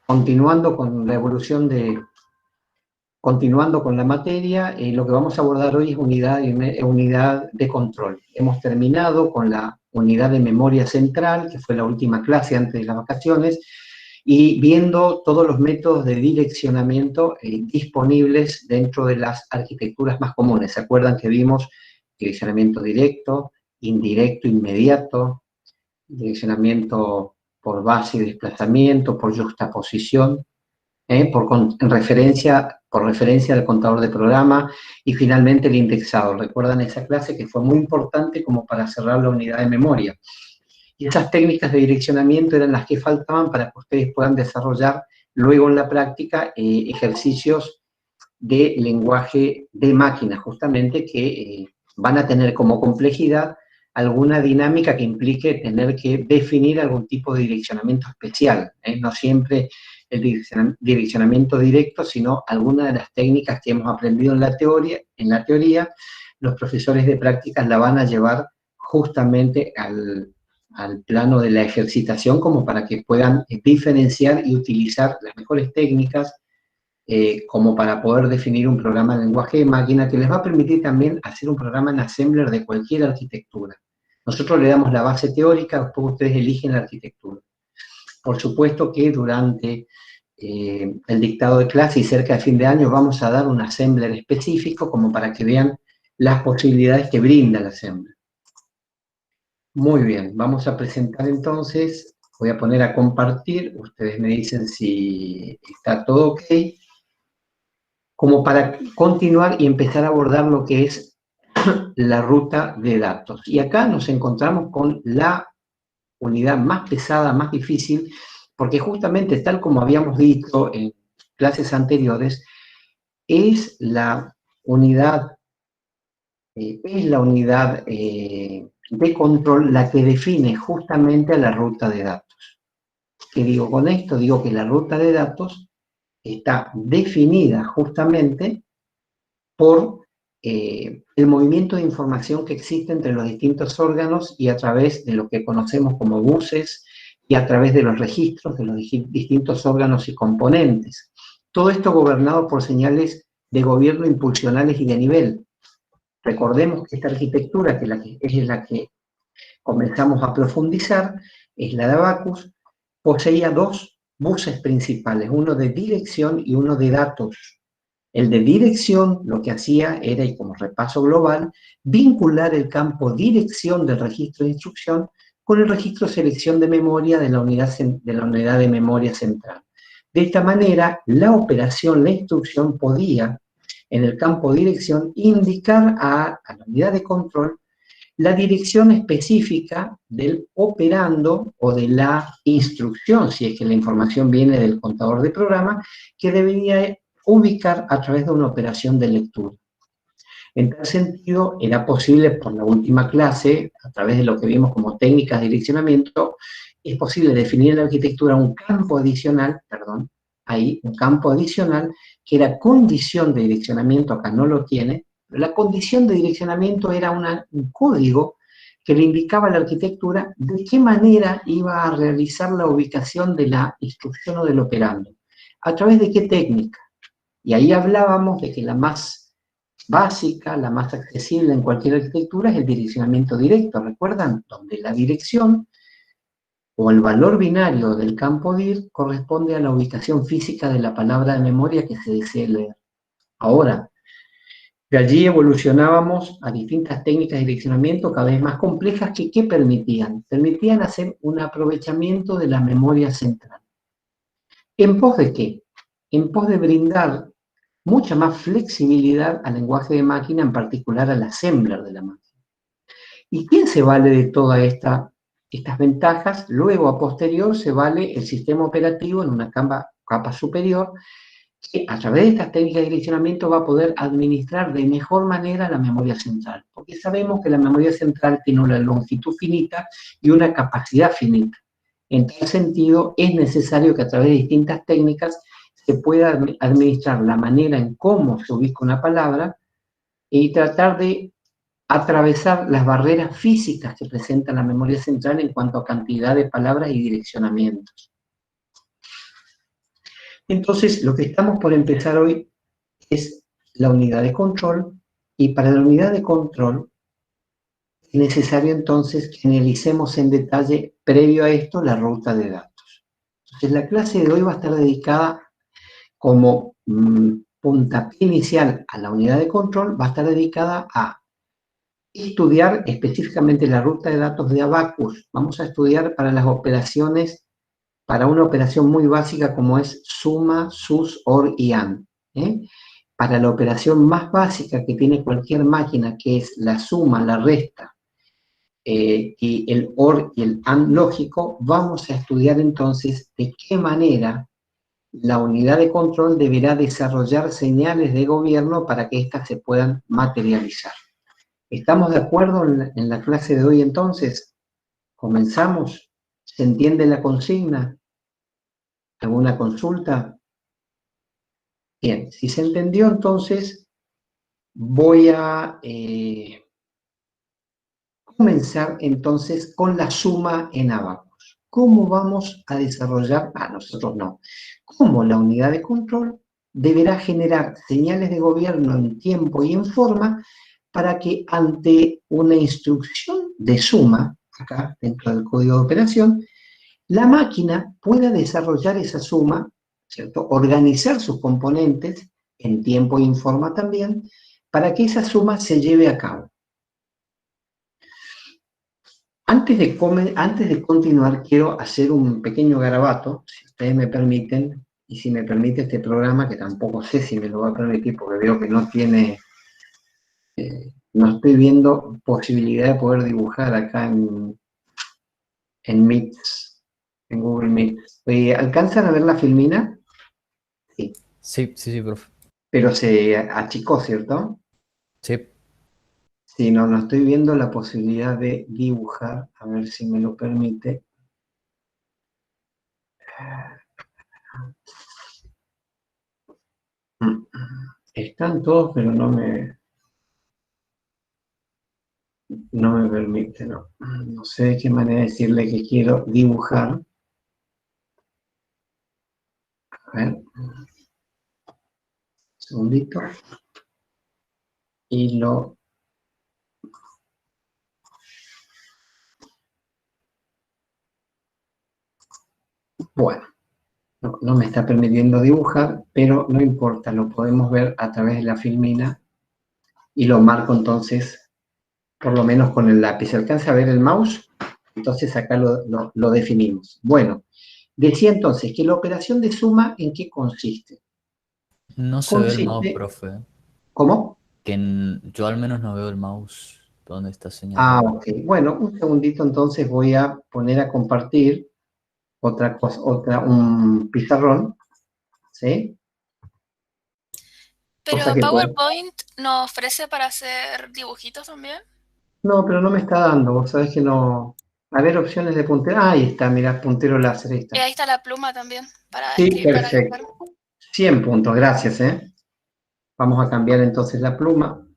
continuando con la evolución continuando con la materia, lo que vamos a abordar hoy es unidad de control. Hemos terminado con la unidad de memoria central, que fue la última clase antes de las vacaciones, y viendo todos los métodos de direccionamiento disponibles dentro de las arquitecturas más comunes. ¿Se acuerdan que vimos direccionamiento directo, indirecto, inmediato, direccionamiento por base y desplazamiento, por juxtaposición, por referencia al contador de programa, y finalmente el indexado? ¿Recuerdan esa clase que fue muy importante como para cerrar la unidad de memoria? Y esas técnicas de direccionamiento eran las que faltaban para que ustedes puedan desarrollar luego en la práctica ejercicios de lenguaje de máquina, justamente, que van a tener como complejidad alguna dinámica que implique tener que definir algún tipo de direccionamiento especial, no siempre el direccionamiento directo, sino alguna de las técnicas que hemos aprendido en la teoría, los profesores de prácticas la van a llevar justamente al plano de la ejercitación, como para que puedan diferenciar y utilizar las mejores técnicas, como para poder definir un programa de lenguaje de máquina que les va a permitir también hacer un programa en Assembler de cualquier arquitectura. Nosotros le damos la base teórica, después ustedes eligen la arquitectura. Por supuesto que durante el dictado de clase y cerca de fin de año vamos a dar un Assembler específico, como para que vean las posibilidades que brinda el Assembler. Muy bien, vamos a presentar entonces, voy a poner a compartir, ustedes me dicen si está todo ok, como para continuar y empezar a abordar lo que es la ruta de datos. Y acá nos encontramos con la unidad más pesada, más difícil, porque justamente, tal como habíamos dicho en clases anteriores, es la unidad de control la que define justamente a la ruta de datos. ¿Qué digo con esto? Digo que la ruta de datos está definida justamente por el movimiento de información que existe entre los distintos órganos y a través de lo que conocemos como buses y a través de los registros de los distintos órganos y componentes. Todo esto gobernado por señales de gobierno impulsionales y de nivel. Recordemos que esta arquitectura, que es la que comenzamos a profundizar, es la de Abaqus, poseía dos buses principales, uno de dirección y uno de datos. El de dirección lo que hacía era, y como repaso global, vincular el campo dirección del registro de instrucción con el registro selección de memoria de la unidad de memoria central. De esta manera, la operación, la instrucción podía, en el campo dirección, indicar a la unidad de control la dirección específica del operando o de la instrucción, si es que la información viene del contador de programa, que debería ubicar a través de una operación de lectura. En tal sentido, era posible, por la última clase, a través de lo que vimos como técnicas de direccionamiento, es posible definir en la arquitectura un campo adicional, un campo adicional que era condición de direccionamiento, acá no lo tiene, pero la condición de direccionamiento era un código que le indicaba a la arquitectura de qué manera iba a realizar la ubicación de la instrucción o del operando, a través de qué técnica. Y ahí hablábamos de que la más básica, la más accesible en cualquier arquitectura es el direccionamiento directo, ¿recuerdan? Donde la dirección o el valor binario del campo dir corresponde a la ubicación física de la palabra de memoria que se desee leer. Ahora, de allí evolucionábamos a distintas técnicas de direccionamiento cada vez más complejas que ¿qué permitían? Permitían hacer un aprovechamiento de la memoria central. ¿En pos de qué? En pos de brindar mucha más flexibilidad al lenguaje de máquina, en particular al assembler de la máquina. ¿Y quién se vale de todas estas ventajas? Luego, a posterior, se vale el sistema operativo en una capa superior, que a través de estas técnicas de direccionamiento va a poder administrar de mejor manera la memoria central, porque sabemos que la memoria central tiene una longitud finita y una capacidad finita. En tal sentido, es necesario que a través de distintas técnicas se pueda administrar la manera en cómo se ubica una palabra y tratar de atravesar las barreras físicas que presenta la memoria central en cuanto a cantidad de palabras y direccionamientos. Entonces, lo que estamos por empezar hoy es la unidad de control, y para la unidad de control es necesario entonces que analicemos en detalle, previo a esto, la ruta de datos. Entonces, la clase de hoy va a estar dedicada como puntapié inicial a la unidad de control, va a estar dedicada a estudiar específicamente la ruta de datos de Abacus. Vamos a estudiar para las operaciones, para una operación muy básica como es suma, sus, or y and. Para la operación más básica que tiene cualquier máquina, que es la suma, la resta, y el or y el and lógico, vamos a estudiar entonces de qué manera la unidad de control deberá desarrollar señales de gobierno para que éstas se puedan materializar. ¿Estamos de acuerdo en la clase de hoy entonces? ¿Comenzamos? ¿Se entiende la consigna? ¿Alguna consulta? Bien, si se entendió entonces voy a comenzar entonces con la suma en Abacus. ¿Cómo vamos a desarrollar? Nosotros no. ¿Cómo la unidad de control deberá generar señales de gobierno en tiempo y en forma para que ante una instrucción de suma, acá dentro del código de operación, la máquina pueda desarrollar esa suma, ¿cierto? Organizar sus componentes en tiempo y en forma también, para que esa suma se lleve a cabo? Antes de continuar, quiero hacer un pequeño garabato, si ustedes me permiten, y si me permite este programa, que tampoco sé si me lo va a permitir, porque veo que no tiene, no estoy viendo posibilidad de poder dibujar acá en Meet, en Google Meet. ¿Alcanzan a ver la filmina? Sí. Sí, sí, sí, profe. Pero se achicó, ¿cierto? Sí. Sí, no estoy viendo la posibilidad de dibujar, a ver si me lo permite. Están todos, pero no me permite, no. No sé de qué manera decirle que quiero dibujar. A ver, un segundito. Y lo... Bueno, no me está permitiendo dibujar, pero no importa, lo podemos ver a través de la filmina y lo marco entonces, por lo menos con el lápiz. ¿Se alcanza a ver el mouse? Entonces acá lo definimos. Bueno, decía entonces que la operación de suma, ¿en qué consiste? No se ve el mouse, Consiste, profe. ¿cómo? Yo al menos no veo el mouse donde está señalado. Ok. Bueno, un segundito entonces voy a poner a compartir otra cosa, un pizarrón, ¿sí? Cosa Pero que puede... PowerPoint nos ofrece para hacer dibujitos también. No, pero no me está dando, vos sabés que no... A ver, opciones de puntero. Ahí está, mira, puntero láser, ahí Y está. ahí está la pluma también para Sí, escribir, para dibujar. perfecto. 100 puntos, gracias, ¿eh? Vamos a cambiar entonces la pluma.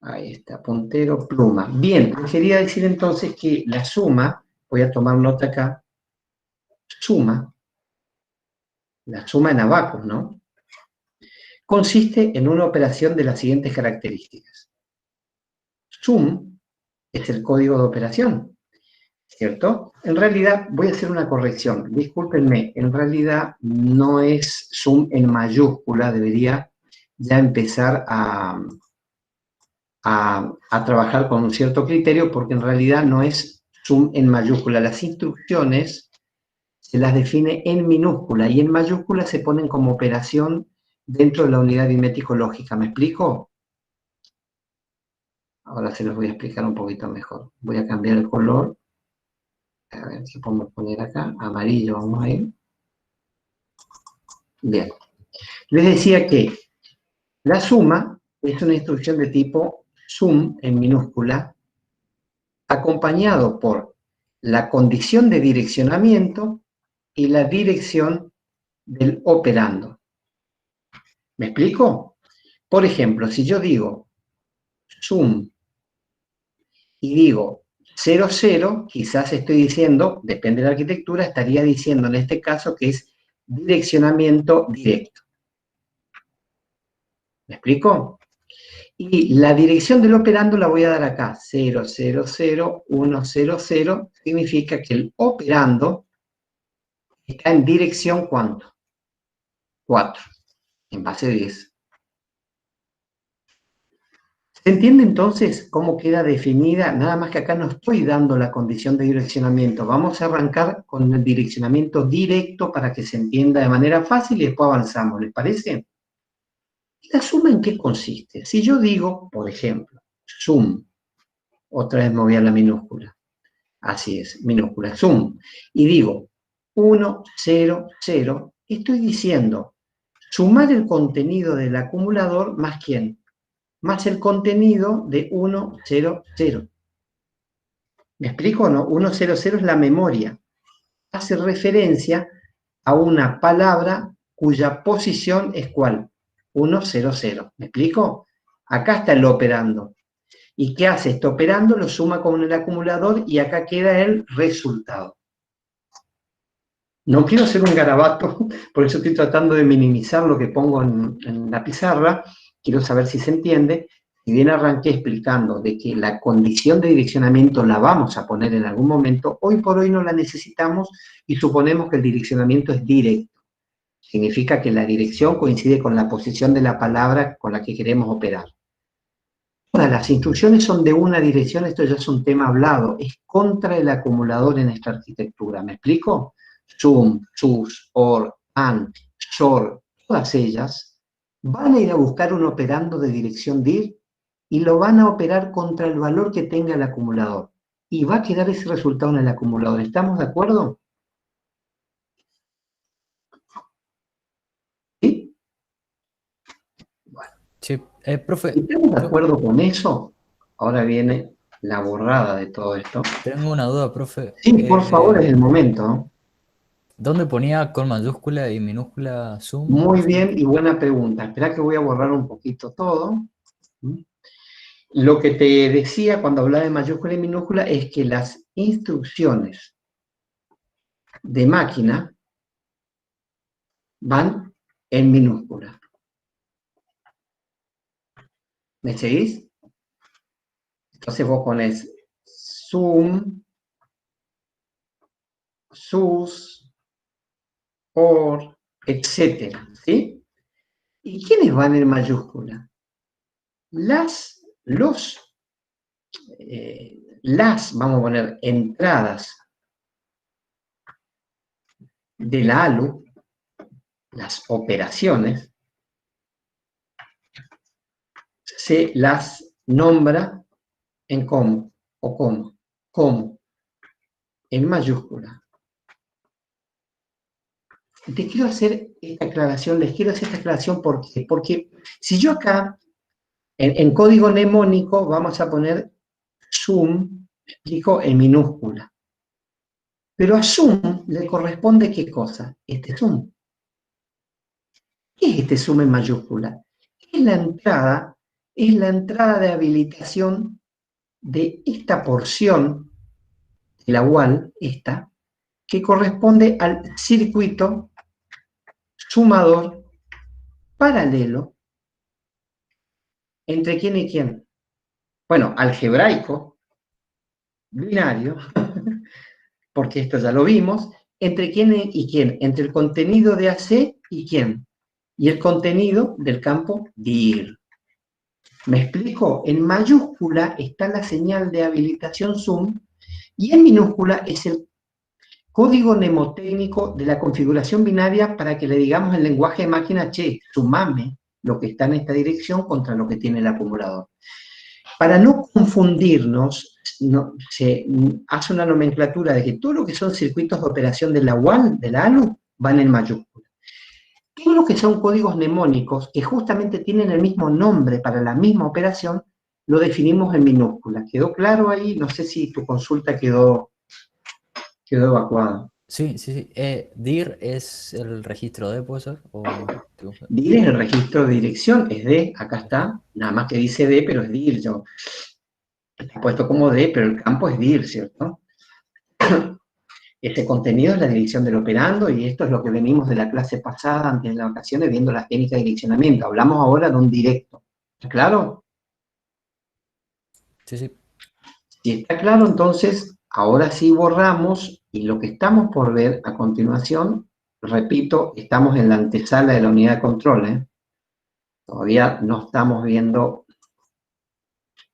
Ahí está, puntero, pluma. Bien, quería decir entonces que la suma, voy a tomar nota acá, suma, la suma en abacus, ¿no? Consiste en una operación de las siguientes características. Sum es el código de operación, ¿cierto? En realidad, voy a hacer una corrección, discúlpenme, en realidad no es sum en mayúscula, debería ya empezar a trabajar con un cierto criterio, porque en realidad no es sum en mayúscula. Las instrucciones se las define en minúscula y en mayúscula se ponen como operación dentro de la unidad aritmético-lógica. ¿Me explico? Ahora se los voy a explicar un poquito mejor. Voy a cambiar el color. A ver si podemos poner acá. Amarillo, vamos a ir. Bien. Les decía que la suma es una instrucción de tipo sum en minúscula, acompañado por la condición de direccionamiento y la dirección del operando. ¿Me explico? Por ejemplo, si yo digo sum y digo 00, quizás estoy diciendo, depende de la arquitectura, estaría diciendo en este caso que es direccionamiento directo. ¿Me explico? Y la dirección del operando la voy a dar acá, 0, 0, 0, 1, 0, 0, significa que el operando está en dirección ¿cuánto? 4, en base 10. ¿Se entiende entonces cómo queda definida? Nada más que acá no estoy dando la condición de direccionamiento. Vamos a arrancar con el direccionamiento directo para que se entienda de manera fácil y después avanzamos, ¿les parece? ¿La suma en qué consiste? Si yo digo, por ejemplo, sum, otra vez me voy a la minúscula, así es, minúscula, sum, y digo 1, 0, 0, estoy diciendo sumar el contenido del acumulador más ¿quién? Más el contenido de 1, 0, 0. ¿Me explico o no? 1, 0, 0 es la memoria. Hace referencia a una palabra cuya posición es ¿cuál? 1, 0, 0. ¿Me explico? Acá está el operando. ¿Y qué hace? Este operando lo suma con el acumulador y acá queda el resultado. No quiero hacer un garabato, por eso estoy tratando de minimizar lo que pongo en la pizarra. Quiero saber si se entiende. Si bien arranqué explicando de que la condición de direccionamiento la vamos a poner en algún momento, hoy por hoy no la necesitamos y suponemos que el direccionamiento es directo. Significa que la dirección coincide con la posición de la palabra con la que queremos operar. Todas las instrucciones son de una dirección, esto ya es un tema hablado, es contra el acumulador en esta arquitectura. ¿Me explico? Sum, sus, or, and, sor, todas ellas van a ir a buscar un operando de dirección dir y lo van a operar contra el valor que tenga el acumulador. Y va a quedar ese resultado en el acumulador. ¿Estamos de acuerdo? ¿Sí? Sí, profe, Si estamos de yo acuerdo con eso, ahora viene la borrada de todo esto. tengo una duda, profe. Sí, por favor, es el momento, ¿no? ¿Dónde ponía con mayúscula y minúscula sum, Muy profe? bien y buena pregunta. Espera que voy a borrar un poquito todo. Lo que te decía cuando hablaba de mayúscula y minúscula es que las instrucciones de máquina van en minúscula. ¿Me seguís? Entonces vos pones sum, sus, or, etcétera, ¿sí? ¿Y quiénes van en mayúscula? Las, vamos a poner, entradas de la ALU, las operaciones, se las nombra en cómo o cómo, en mayúscula. Te quiero hacer esta aclaración, les quiero hacer esta aclaración porque si yo acá, en código mnemónico, vamos a poner sum, explico, en minúscula. Pero a sum le corresponde ¿qué cosa? Este sum. ¿Qué es este sum en mayúscula? Es la entrada de habilitación de esta porción, la UAL, esta, que corresponde al circuito sumador paralelo entre quién y quién. Bueno, algebraico, binario, porque esto ya lo vimos, entre quién y quién, entre el contenido de AC y quién, y el contenido del campo dir. ¿Me explico? En mayúscula está la señal de habilitación sum y en minúscula es el código mnemotécnico de la configuración binaria para que le digamos al lenguaje de máquina, che, sumame lo que está en esta dirección contra lo que tiene el acumulador. Para no confundirnos, se hace una nomenclatura de que todo lo que son circuitos de operación de la UAL, de la ALU, van en mayúscula. Todo lo que son códigos mnemónicos, que justamente tienen el mismo nombre para la misma operación, lo definimos en minúscula. ¿Quedó claro ahí? No sé si tu consulta quedó evacuada. Sí, sí, sí. ¿Dir es el registro de, puede ser? DIR es el registro de dirección, es D, acá está, nada más que dice D, pero es DIR, yo está puesto como D, pero el campo es DIR, ¿cierto? Ese contenido es la dirección del operando, y esto es lo que venimos de la clase pasada, antes de las vacaciones, viendo las técnicas de direccionamiento. Hablamos ahora de un directo. ¿Está claro? Sí, sí. Si está claro, entonces, ahora sí borramos, y lo que estamos por ver a continuación, repito, estamos en la antesala de la unidad de control, ¿eh? Todavía no estamos viendo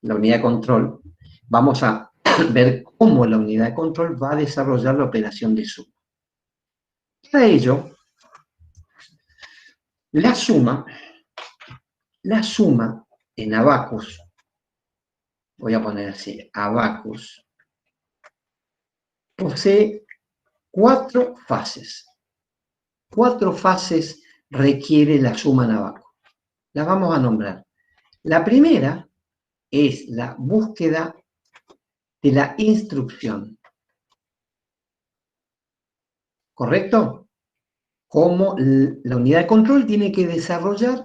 la unidad de control. Vamos a ver cómo la unidad de control va a desarrollar la operación de suma. Para ello, la suma en Abacus, voy a poner así, Abacus, posee 4 fases. 4 fases requiere la suma en Abacus. Las vamos a nombrar. La primera es la búsqueda de la instrucción. ¿Correcto? Como la unidad de control tiene que desarrollar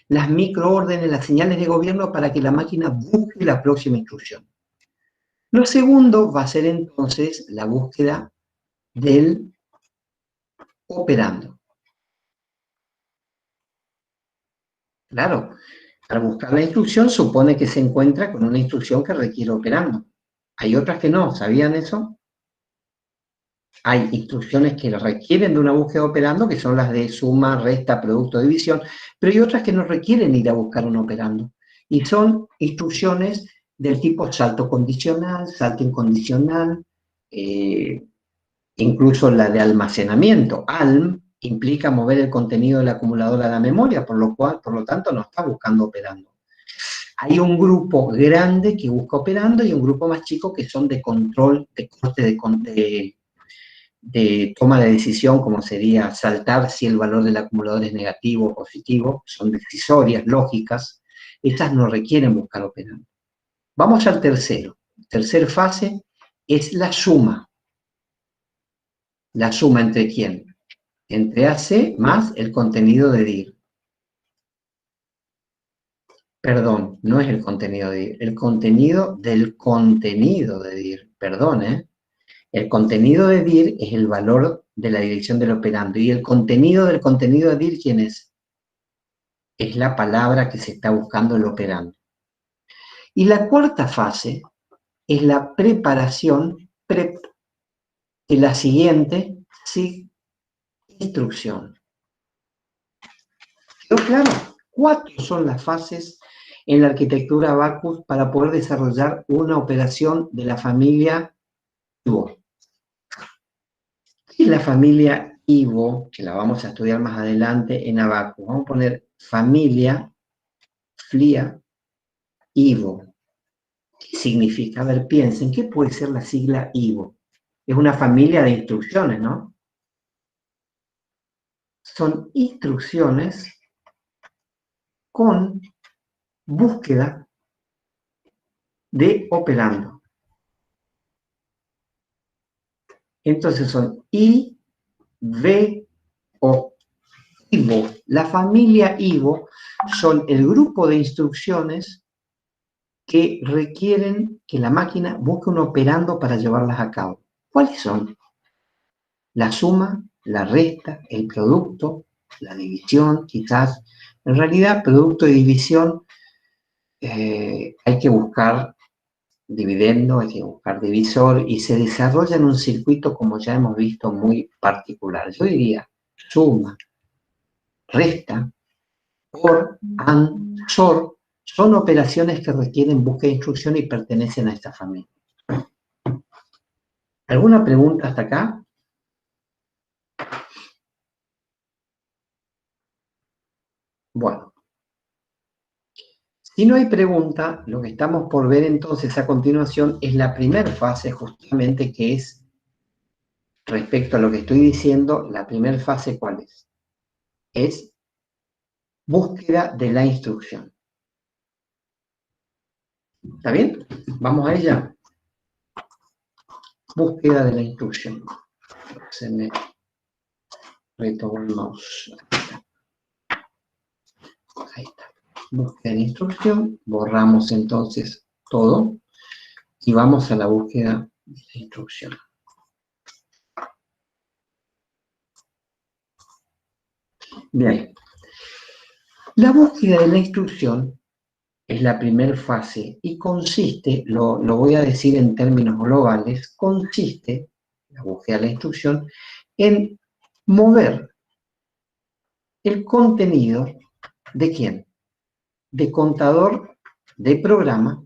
las microórdenes, las señales de gobierno para que la máquina busque la próxima instrucción. Lo segundo va a ser entonces la búsqueda del operando. Claro, para buscar la instrucción supone que se encuentra con una instrucción que requiere operando. Hay otras que no, ¿sabían eso? Hay instrucciones que requieren de una búsqueda operando, que son las de suma, resta, producto, división, pero hay otras que no requieren ir a buscar un operando. Y son instrucciones del tipo salto condicional, salto incondicional, incluso la de almacenamiento. ALM implica mover el contenido de la acumuladora a la memoria, por lo tanto, no está buscando operando. Hay un grupo grande que busca operando y un grupo más chico que son de control, de corte de toma de decisión, como sería saltar si el valor del acumulador es negativo o positivo, son decisorias, lógicas, estas no requieren buscar operando. Vamos al tercero. Tercer fase es la suma. ¿La suma entre quién? Entre AC más el contenido de DIR. Perdón, no es el contenido de DIR, el contenido del contenido de DIR. Perdón, ¿eh? El contenido de DIR es el valor de la dirección del operando. ¿Y el contenido del contenido de DIR quién es? Es la palabra que se está buscando el operando. Y la cuarta fase es la preparación de la siguiente instrucción. ¿Quedó claro? 4 son las fases en la arquitectura Abacus para poder desarrollar una operación de la familia IVO. Y la familia IVO, que la vamos a estudiar más adelante en Abacus, vamos a poner familia FLIA IVO. ¿Qué significa? A ver, piensen, ¿qué puede ser la sigla IVO? Es una familia de instrucciones, ¿no? Son instrucciones con búsqueda de operando. Entonces son I, V, O, IVO. La familia IVO son el grupo de instrucciones que requieren que la máquina busque un operando para llevarlas a cabo. ¿Cuáles son? La suma, la resta, el producto, la división, quizás. En realidad, producto y división hay que buscar dividendo, hay que buscar divisor, y se desarrolla en un circuito, como ya hemos visto, muy particular. Yo diría suma, resta, OR, AND, SOR, son operaciones que requieren búsqueda de instrucción y pertenecen a esta familia. ¿Alguna pregunta hasta acá? Bueno, si no hay pregunta, lo que estamos por ver entonces a continuación es la primera fase, justamente, que es, respecto a lo que estoy diciendo, la primera fase, ¿cuál es? Es búsqueda de la instrucción. ¿Está bien? Vamos a ella. Búsqueda de la instrucción. Se me retomó el mouse. Ahí está. Búsqueda de instrucción. Borramos entonces todo y vamos a la búsqueda de la instrucción. Bien. La búsqueda de la instrucción es la primera fase y consiste, lo voy a decir en términos globales, consiste, la búsqueda de la instrucción, en mover el contenido de ¿quién? De contador de programa.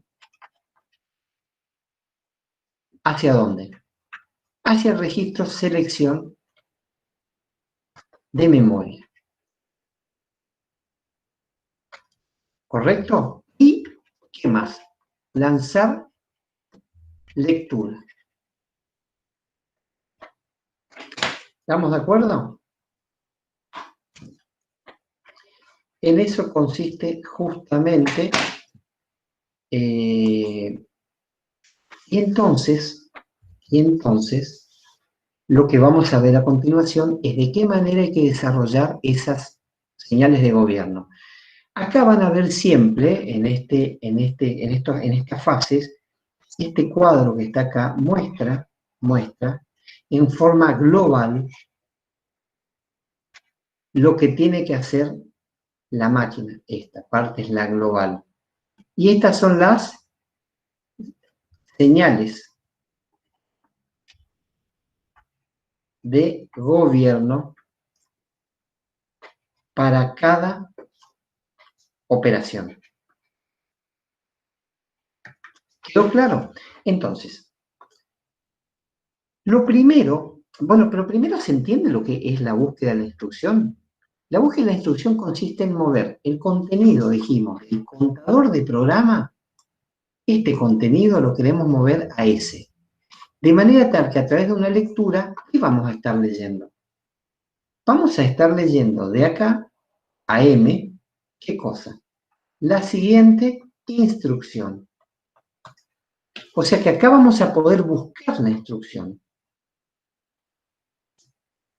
¿Hacia dónde? Hacia el registro selección de memoria. ¿Correcto? ¿Y qué más? Lanzar lectura. ¿Estamos de acuerdo? En eso consiste justamente, y entonces, lo que vamos a ver a continuación es de qué manera hay que desarrollar esas señales de gobierno. Acá van a ver siempre, en estas fases, este cuadro que está acá muestra en forma global lo que tiene que hacer la máquina. Esta parte es la global. Y estas son las señales de gobierno para cada operación. ¿Quedó claro? Entonces, lo primero, pero primero se entiende lo que es la búsqueda de la instrucción. La búsqueda de la instrucción consiste en mover el contenido, dijimos, el contador de programa, este contenido lo queremos mover a ese. De manera tal que a través de una lectura, ¿qué vamos a estar leyendo? Vamos a estar leyendo de acá a M, ¿qué cosa? La siguiente instrucción. O sea que acá vamos a poder buscar la instrucción.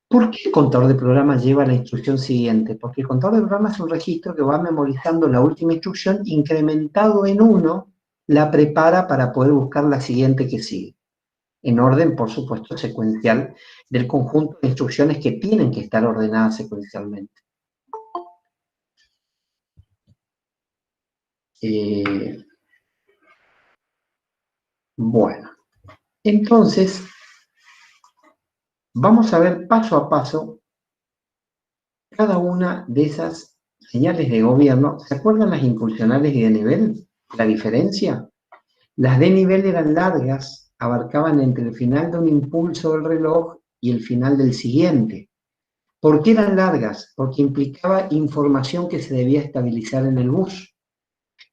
¿Por qué el contador de programa lleva la instrucción siguiente? Porque el contador de programa es un registro que va memorizando la última instrucción, incrementado en 1, la prepara para poder buscar la siguiente que sigue. En orden, por supuesto, secuencial del conjunto de instrucciones que tienen que estar ordenadas secuencialmente. Bueno, entonces, vamos a ver paso a paso cada una de esas señales de gobierno. ¿Se acuerdan las impulsionales y de nivel? ¿La diferencia? Las de nivel eran largas, abarcaban entre el final de un impulso del reloj y el final del siguiente. ¿Por qué eran largas? Porque implicaba información que se debía estabilizar en el bus.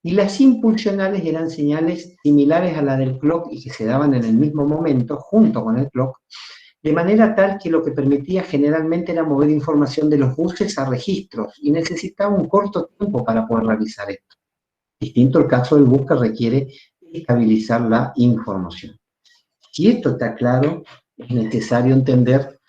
Y las impulsionales eran señales similares a la del clock y que se daban en el mismo momento, junto con el clock, de manera tal que lo que permitía generalmente era mover información de los buses a registros y necesitaba un corto tiempo para poder realizar esto. Distinto el caso del bus que requiere estabilizar la información. Si esto está claro, es necesario entender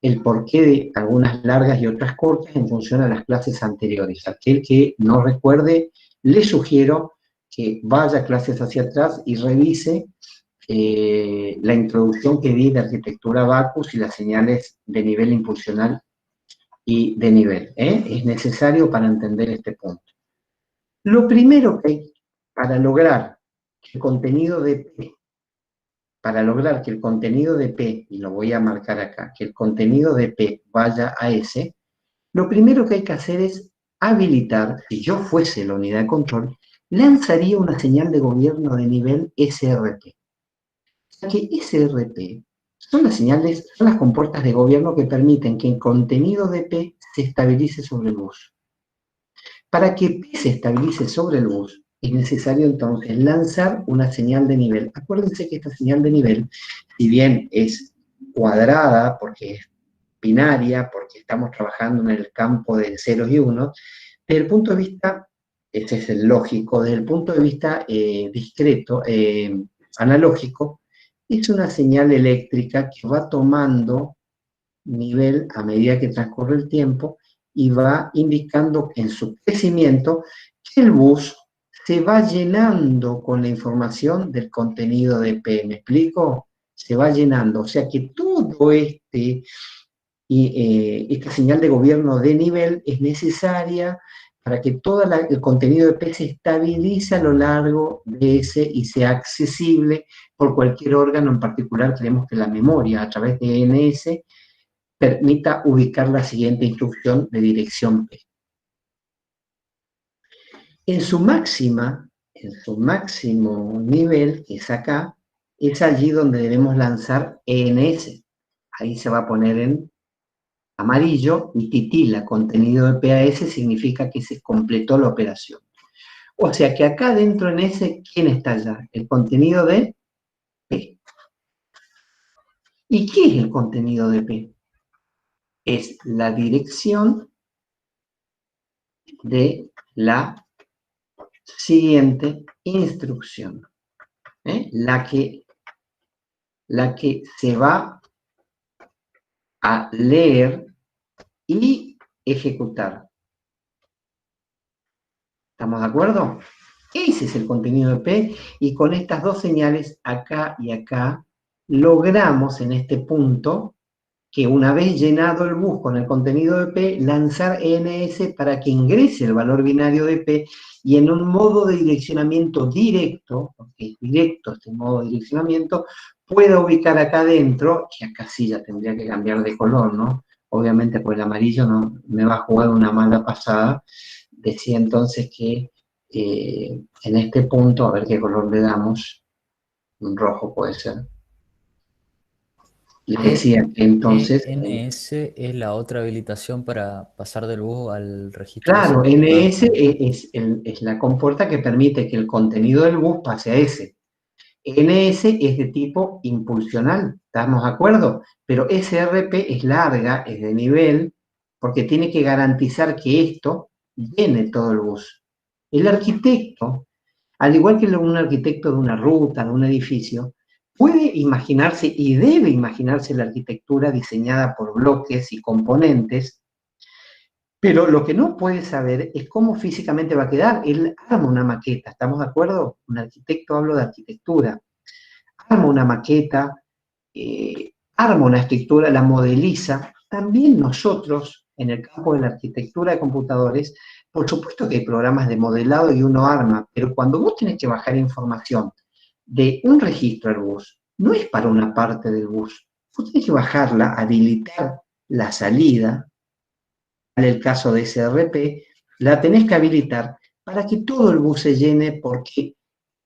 el porqué de algunas largas y otras cortas en función a las clases anteriores. Aquel que no recuerde, le sugiero que vaya a clases hacia atrás y revise la introducción que di de arquitectura Backus y las señales de nivel impulsional y de nivel. Es necesario para entender este punto. Lo primero que hay para lograr que el contenido de P, y lo voy a marcar acá, que el contenido de P vaya a S, lo primero que hay que hacer es habilitar, si yo fuese la unidad de control, lanzaría una señal de gobierno de nivel SRP. Que SRP son las señales, son las compuertas de gobierno que permiten que el contenido de P se estabilice sobre el bus. Para que P se estabilice sobre el bus, es necesario entonces lanzar una señal de nivel. Acuérdense que esta señal de nivel, si bien es cuadrada, porque es binaria, porque estamos trabajando en el campo de ceros y unos, desde el punto de vista, ese es el lógico, desde el punto de vista discreto, analógico, es una señal eléctrica que va tomando nivel a medida que transcurre el tiempo y va indicando en su crecimiento que el bus se va llenando con la información del contenido de P. ¿Me explico? Se va llenando. O sea que todo este Y esta señal de gobierno de nivel es necesaria para que todo el contenido de P se estabilice a lo largo de S y sea accesible por cualquier órgano. En particular, creemos que la memoria, a través de NS, permita ubicar la siguiente instrucción de dirección P. En su máximo nivel, que es acá, es allí donde debemos lanzar ENS. Ahí se va a poner en amarillo y titila contenido de PAS, significa que se completó la operación. O sea que acá dentro en S, ¿quién está ya? El contenido de P. ¿Y qué es el contenido de P? Es la dirección de la siguiente instrucción, la que se va a leer y ejecutar. ¿Estamos de acuerdo? Ese es el contenido de P, y con estas dos señales, acá y acá, logramos en este punto que una vez llenado el bus con el contenido de P, lanzar ENS para que ingrese el valor binario de P y en un modo de direccionamiento directo, porque es directo este modo de direccionamiento, pueda ubicar acá adentro, que acá sí ya tendría que cambiar de color, ¿no? Obviamente por el amarillo no me va a jugar una mala pasada. Decía entonces que en este punto, a ver qué color le damos, un rojo puede ser. Les decía que entonces, ENS es la otra habilitación para pasar del bus al registro claro, S. NS es la compuerta que permite que el contenido del bus pase a S. NS es de tipo impulsional, ¿estamos de acuerdo? Pero SRP es larga, es de nivel, porque tiene que garantizar que esto llene todo el bus. El arquitecto, al igual que un arquitecto de una ruta, de un edificio, puede imaginarse y debe imaginarse la arquitectura diseñada por bloques y componentes, pero lo que no puede saber es cómo físicamente va a quedar. Él arma una maqueta, ¿estamos de acuerdo? Un arquitecto, hablo de arquitectura, arma una maqueta, arma una estructura, la modeliza. También nosotros, en el campo de la arquitectura de computadores, por supuesto que hay programas de modelado y uno arma, pero cuando vos tenés que bajar información de un registro al bus, no es para una parte del bus. Vos tenés que bajarla, habilitar la salida, en el caso de SRP, la tenés que habilitar para que todo el bus se llene, porque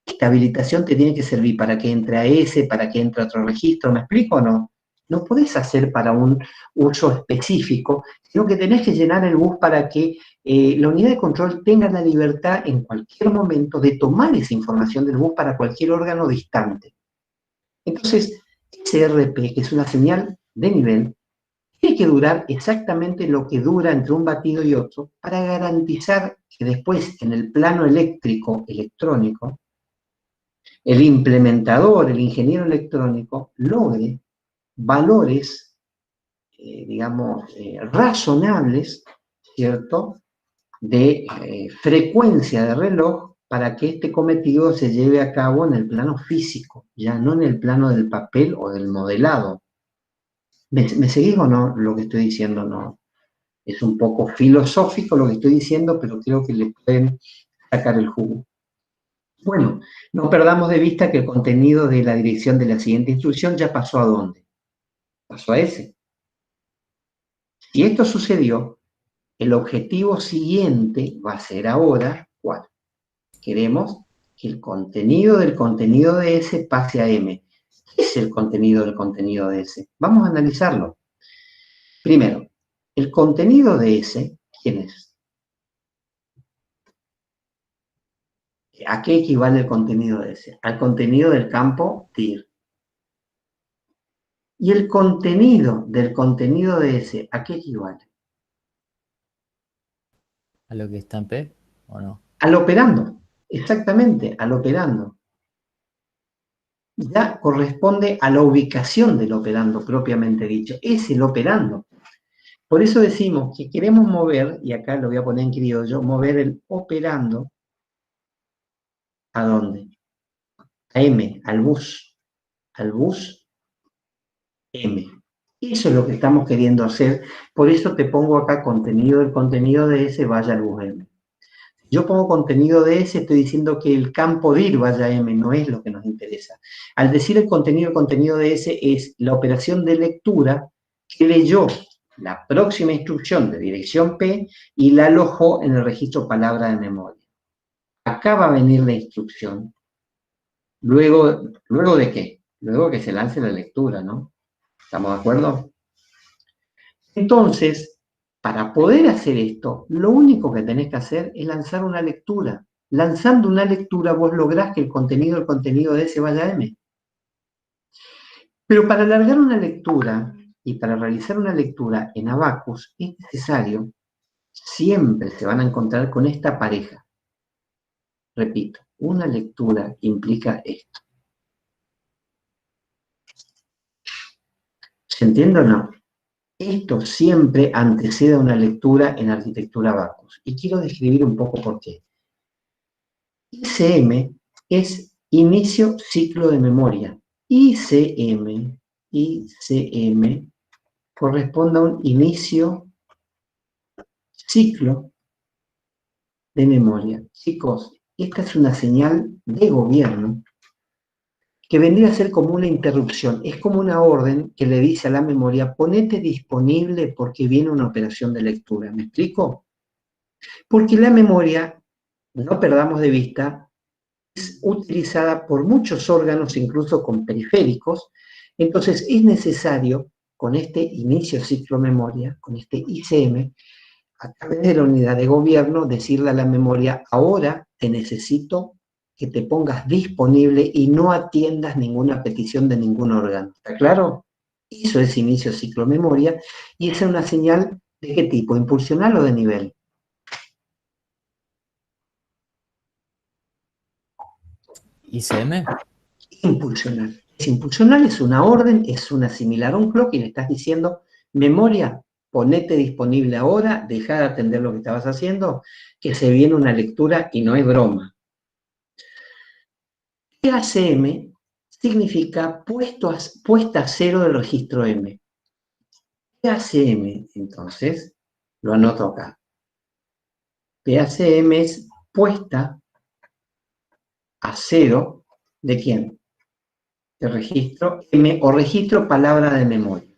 esta habilitación te tiene que servir para que entre a ese, para que entre a otro registro. ¿Me explico o no? No podés hacer para un uso específico, sino que tenés que llenar el bus para que la unidad de control tenga la libertad en cualquier momento de tomar esa información del bus para cualquier órgano distante. Entonces, SRP, que es una señal de nivel, tiene que durar exactamente lo que dura entre un batido y otro para garantizar que después en el plano eléctrico, electrónico, el implementador, el ingeniero electrónico, logre valores, digamos, razonables, ¿cierto?, de frecuencia de reloj para que este cometido se lleve a cabo en el plano físico, ya no en el plano del papel o del modelado. ¿Me seguís o no lo que estoy diciendo? No. Es un poco filosófico lo que estoy diciendo, pero creo que le pueden sacar el jugo. Bueno, no perdamos de vista que el contenido de la dirección de la siguiente instrucción ya pasó ¿a dónde? Pasó a S. Si esto sucedió, el objetivo siguiente va a ser ahora, ¿cuál? Queremos que el contenido del contenido de S pase a M. ¿Qué es el contenido del contenido de S? Vamos a analizarlo. Primero, el contenido de S, ¿quién es? ¿A qué equivale el contenido de S? Al contenido del campo TIR. ¿Y el contenido del contenido de S, a qué equivale? ¿A lo que está en P o no? Al operando, exactamente, al operando. Ya corresponde a la ubicación del operando propiamente dicho, es el operando. Por eso decimos que queremos mover, y acá lo voy a poner en criollo, mover el operando, ¿a dónde? A M, al bus M. Eso es lo que estamos queriendo hacer. Por eso te pongo acá contenido del contenido de ese vaya al bus M. Yo pongo contenido de ese, estoy diciendo que el campo dir vaya a M, no es lo que nos interesa. Al decir el contenido de ese es la operación de lectura que leyó la próxima instrucción de dirección P y la alojó en el registro palabra de memoria. Acá va a venir la instrucción. ¿Luego de qué? Luego que se lance la lectura, ¿no? ¿Estamos de acuerdo? Entonces, para poder hacer esto, lo único que tenés que hacer es lanzar una lectura. Lanzando una lectura, vos lográs que el contenido de ese vaya a M. Pero para alargar una lectura y para realizar una lectura en Abacus es necesario, siempre se van a encontrar con esta pareja. Repito, una lectura que implica esto. ¿Se entiende o no? Esto siempre antecede a una lectura en arquitectura Abacus. Y quiero describir un poco por qué. ICM es inicio ciclo de memoria. ICM corresponde a un inicio ciclo de memoria. Chicos, esta es una señal de gobierno que vendría a ser como una interrupción. Es como una orden que le dice a la memoria, ponete disponible porque viene una operación de lectura. ¿Me explico? Porque la memoria, no perdamos de vista, es utilizada por muchos órganos, incluso con periféricos. Entonces es necesario, con este inicio ciclo memoria, con este ICM, a través de la unidad de gobierno, decirle a la memoria, ahora te necesito que te pongas disponible y no atiendas ninguna petición de ningún órgano. ¿Está claro? Eso es inicio ciclo memoria y esa es una señal de qué tipo, impulsional o de nivel. ¿ICM? Impulsional. Es impulsional, es una orden, es una similar a un clock y le estás diciendo, memoria, ponete disponible ahora, deja de atender lo que estabas haciendo, que se viene una lectura y no es broma. PACM significa puesta a cero del registro M. PACM, entonces, lo anoto acá. PACM es puesta a cero, ¿de quién? De registro M o registro palabra de memoria.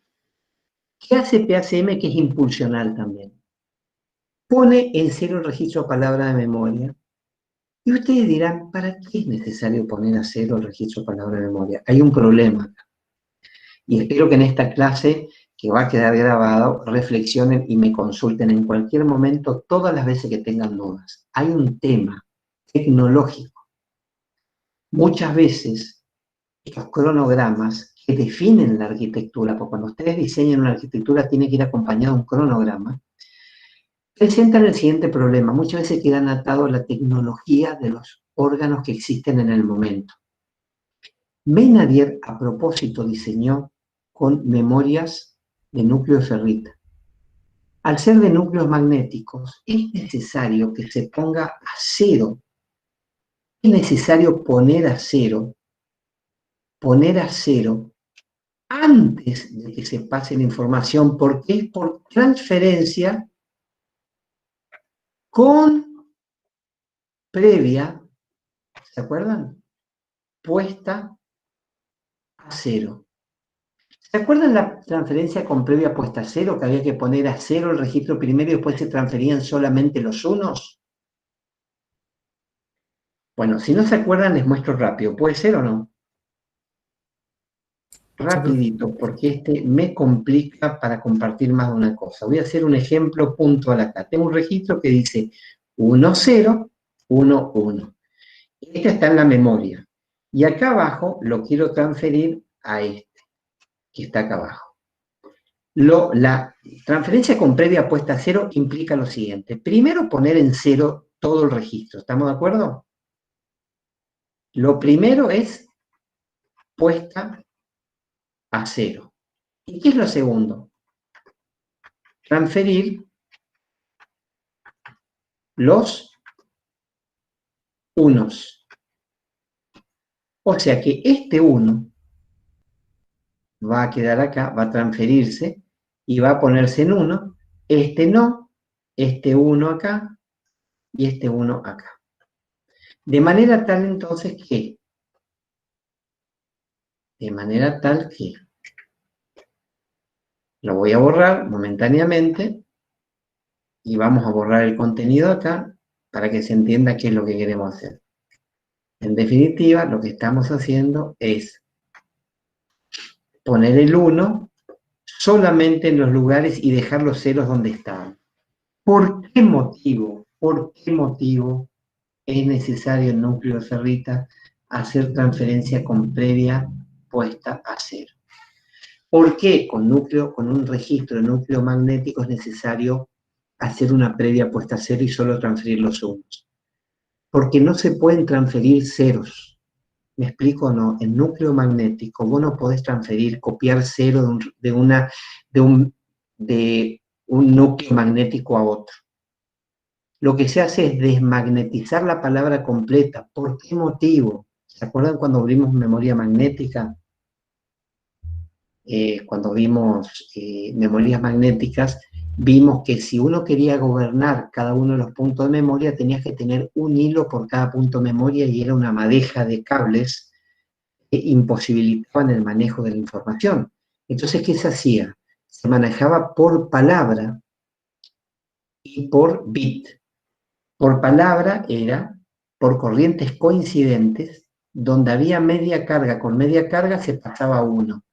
¿Qué hace PACM que es impulsional también? Pone en cero el registro palabra de memoria. Y ustedes dirán, ¿para qué es necesario poner a cero el registro palabra de memoria? Hay un problema. Y espero que en esta clase, que va a quedar grabado, reflexionen y me consulten en cualquier momento, todas las veces que tengan dudas. Hay un tema tecnológico. Muchas veces, estos cronogramas que definen la arquitectura, porque cuando ustedes diseñan una arquitectura tiene que ir acompañado de un cronograma, presentan el siguiente problema. Muchas veces quedan atados a la tecnología de los órganos que existen en el momento. Meynavier, a propósito, diseñó con memorias de núcleo de ferrita. Al ser de núcleos magnéticos, es necesario que se ponga a cero. Es necesario poner a cero antes de que se pase la información, porque es por transferencia con previa, ¿se acuerdan? Puesta a cero. ¿Se acuerdan la transferencia con previa puesta a cero, que había que poner a cero el registro primero y después se transferían solamente los unos? Bueno, si no se acuerdan, les muestro rápido. ¿Puede ser o no? Rapidito, porque este me complica para compartir más de una cosa. Voy a hacer un ejemplo puntual acá. Tengo un registro que dice 1, 0, 1, 1. Este está en la memoria. Y acá abajo lo quiero transferir a este, que está acá abajo. La transferencia con previa puesta a cero implica lo siguiente. Primero, poner en cero todo el registro. ¿Estamos de acuerdo? Lo primero es puesta a cero. ¿Y qué es lo segundo? Transferir los unos. O sea que este 1 va a quedar acá, va a transferirse y va a ponerse en 1. Este no, este 1 acá y este 1 acá. De manera tal entonces que, lo voy a borrar momentáneamente y vamos a borrar el contenido acá para que se entienda qué es lo que queremos hacer. En definitiva, lo que estamos haciendo es poner el 1 solamente en los lugares y dejar los ceros donde estaban. ¿Por qué motivo? ¿Por qué motivo es necesario en núcleo de ferrita hacer transferencia con previa puesta a 0? ¿Por qué con un registro de núcleo magnético es necesario hacer una previa puesta a 0 y solo transferir los unos? Porque no se pueden transferir ceros. ¿Me explico o no? En núcleo magnético vos no podés transferir, copiar 0 de un núcleo magnético a otro. Lo que se hace es desmagnetizar la palabra completa. ¿Por qué motivo? ¿Se acuerdan cuando abrimos memoria magnética? Cuando vimos memorias magnéticas, vimos que si uno quería gobernar cada uno de los puntos de memoria, tenías que tener un hilo por cada punto de memoria y era una madeja de cables que imposibilitaban el manejo de la información. Entonces, ¿qué se hacía? Se manejaba por palabra y por bit. Por palabra era por corrientes coincidentes, donde había media carga con media carga se pasaba a 1.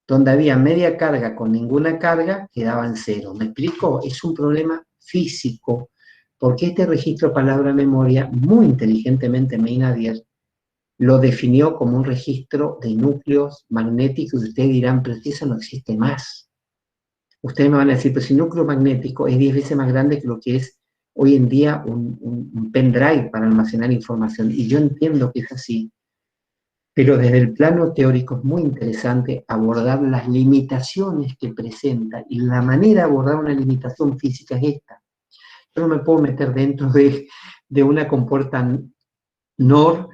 Donde había media carga con ninguna carga, quedaba en 0. ¿Me explico? Es un problema físico, porque este registro palabra-memoria, muy inteligentemente Meinadier, lo definió como un registro de núcleos magnéticos, y ustedes dirán, pero si eso no existe más. Ustedes me van a decir, pero si el núcleo magnético es 10 veces más grande que lo que es hoy en día un pendrive para almacenar información, y yo entiendo que es así, pero desde el plano teórico es muy interesante abordar las limitaciones que presenta, y la manera de abordar una limitación física es esta. Yo no me puedo meter dentro de una compuerta NOR,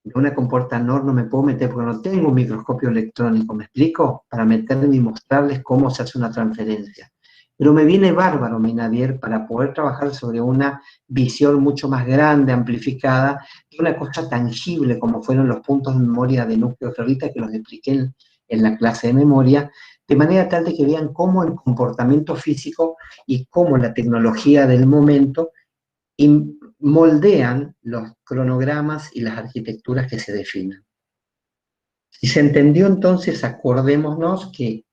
no me puedo meter porque no tengo un microscopio electrónico, ¿me explico? Para meterme y mostrarles cómo se hace una transferencia. Pero me viene bárbaro, Meinadier, para poder trabajar sobre una visión mucho más grande, amplificada, de una cosa tangible como fueron los puntos de memoria de núcleo ferrita que los expliqué en la clase de memoria, de manera tal de que vean cómo el comportamiento físico y cómo la tecnología del momento moldean los cronogramas y las arquitecturas que se definen. Si se entendió, entonces acordémonos que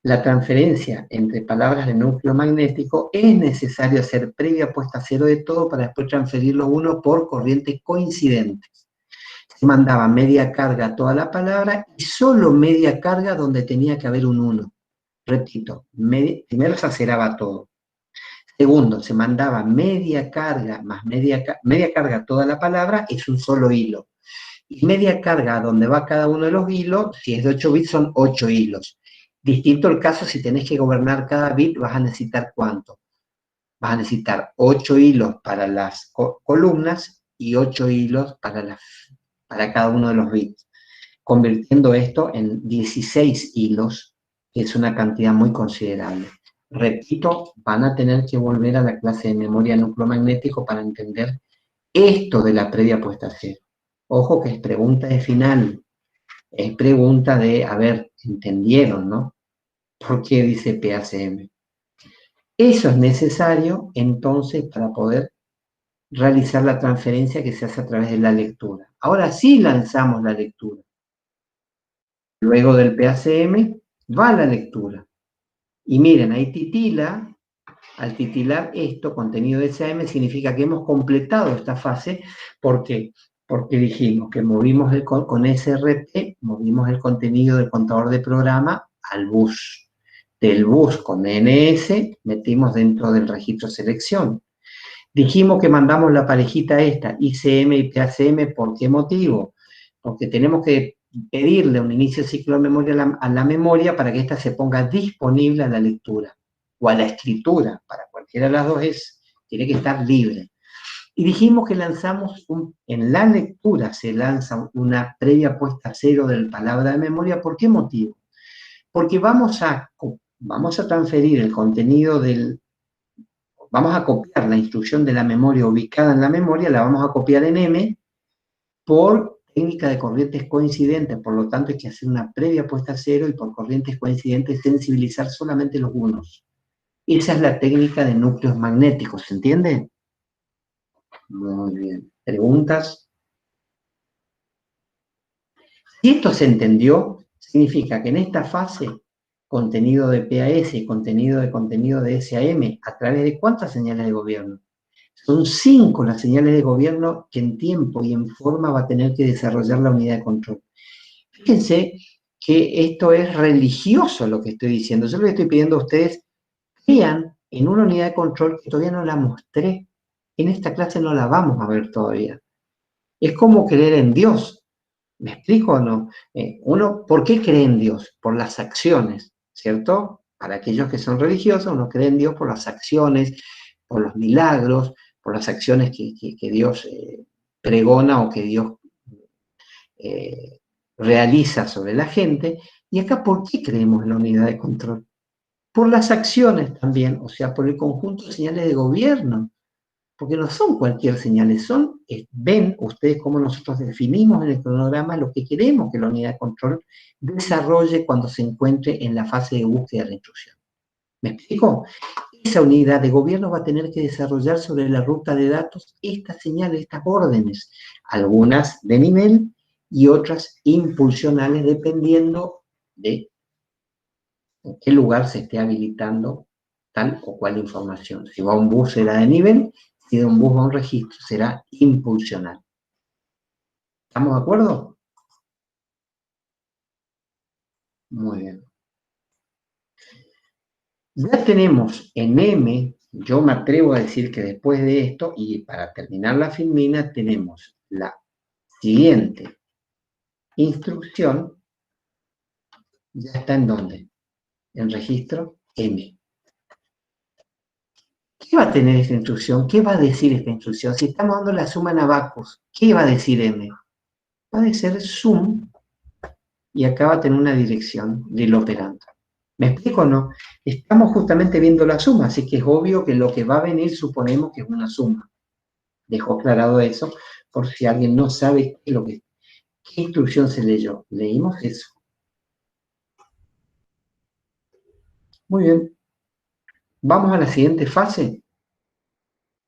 la transferencia entre palabras de núcleo magnético es necesario hacer previa puesta a 0 de todo para después transferirlo uno por corrientes coincidentes. Se mandaba media carga a toda la palabra y solo media carga donde tenía que haber un 1. Repito, primero se aceraba todo. Segundo, se mandaba media carga más media carga a toda la palabra, es un solo hilo. Y media carga a donde va cada uno de los hilos, si es de 8 bits, son 8 hilos. Distinto el caso, si tenés que gobernar cada bit, vas a necesitar ¿cuánto? Vas a necesitar 8 hilos para las columnas y 8 hilos para cada uno de los bits, convirtiendo esto en 16 hilos, que es una cantidad muy considerable. Repito, van a tener que volver a la clase de memoria núcleo magnético para entender esto de la previa puesta a 0. Ojo que es pregunta de final, es pregunta de, a ver, ¿entendieron, no? ¿Por qué dice PACM? Eso es necesario, entonces, para poder realizar la transferencia que se hace a través de la lectura. Ahora sí lanzamos la lectura. Luego del PACM va la lectura. Y miren, ahí titila, al titilar esto, contenido de SAM, significa que hemos completado esta fase. ¿Por qué? Porque dijimos que movimos con SRT, movimos el contenido del contador de programa al bus. Del bus con NS metimos dentro del registro selección. Dijimos que mandamos la parejita esta, ICM y PACM, ¿por qué motivo? Porque tenemos que pedirle un inicio de ciclo de memoria a la memoria para que ésta se ponga disponible a la lectura o a la escritura, para cualquiera de las dos tiene que estar libre. Y dijimos que lanzamos, en la lectura se lanza una previa puesta a 0 del palabra de memoria, ¿por qué motivo? Porque vamos a transferir el contenido vamos a copiar la instrucción de la memoria ubicada en la memoria, la vamos a copiar en M por técnica de corrientes coincidentes, por lo tanto hay que hacer una previa puesta a cero y por corrientes coincidentes sensibilizar solamente los unos. Esa es la técnica de núcleos magnéticos, ¿se entiende? Muy bien. ¿Preguntas? Si esto se entendió, significa que en esta fase, contenido de PAS y contenido de SAM, ¿a través de cuántas señales de gobierno? Son 5 las señales de gobierno que en tiempo y en forma va a tener que desarrollar la unidad de control. Fíjense que esto es religioso lo que estoy diciendo. Yo les estoy pidiendo a ustedes, crean en una unidad de control que todavía no la mostré. En esta clase no la vamos a ver todavía. Es como creer en Dios. ¿Me explico o no? Uno, ¿por qué cree en Dios? Por las acciones, ¿cierto? Para aquellos que son religiosos, uno cree en Dios por las acciones, por los milagros, por las acciones que Dios pregona o que Dios realiza sobre la gente. Y acá, ¿por qué creemos en la unidad de control? Por las acciones también, o sea, por el conjunto de señales de gobierno. Porque no son cualquier señales, ven ustedes cómo nosotros definimos en el cronograma lo que queremos que la unidad de control desarrolle cuando se encuentre en la fase de búsqueda de la instrucción. ¿Me explico? Esa unidad de gobierno va a tener que desarrollar sobre la ruta de datos estas señales, estas órdenes, algunas de nivel y otras impulsionales dependiendo de en qué lugar se esté habilitando tal o cual información. Si va a un bus será de nivel, si de un bus va a un registro será impulsional. ¿Estamos de acuerdo? Muy bien. Ya tenemos en M, yo me atrevo a decir que después de esto, y para terminar la filmina, tenemos la siguiente instrucción, ya está en ¿dónde? En registro M. ¿Qué va a tener esta instrucción? ¿Qué va a decir esta instrucción? Si estamos dando la suma en abacus, ¿qué va a decir M? Va a decir sum y acá va a tener una dirección del operando. ¿Me explico o no? Estamos justamente viendo la suma, así que es obvio que lo que va a venir suponemos que es una suma. Dejo aclarado eso por si alguien no sabe qué instrucción se leyó. Leímos eso. Muy bien. Vamos a la siguiente fase.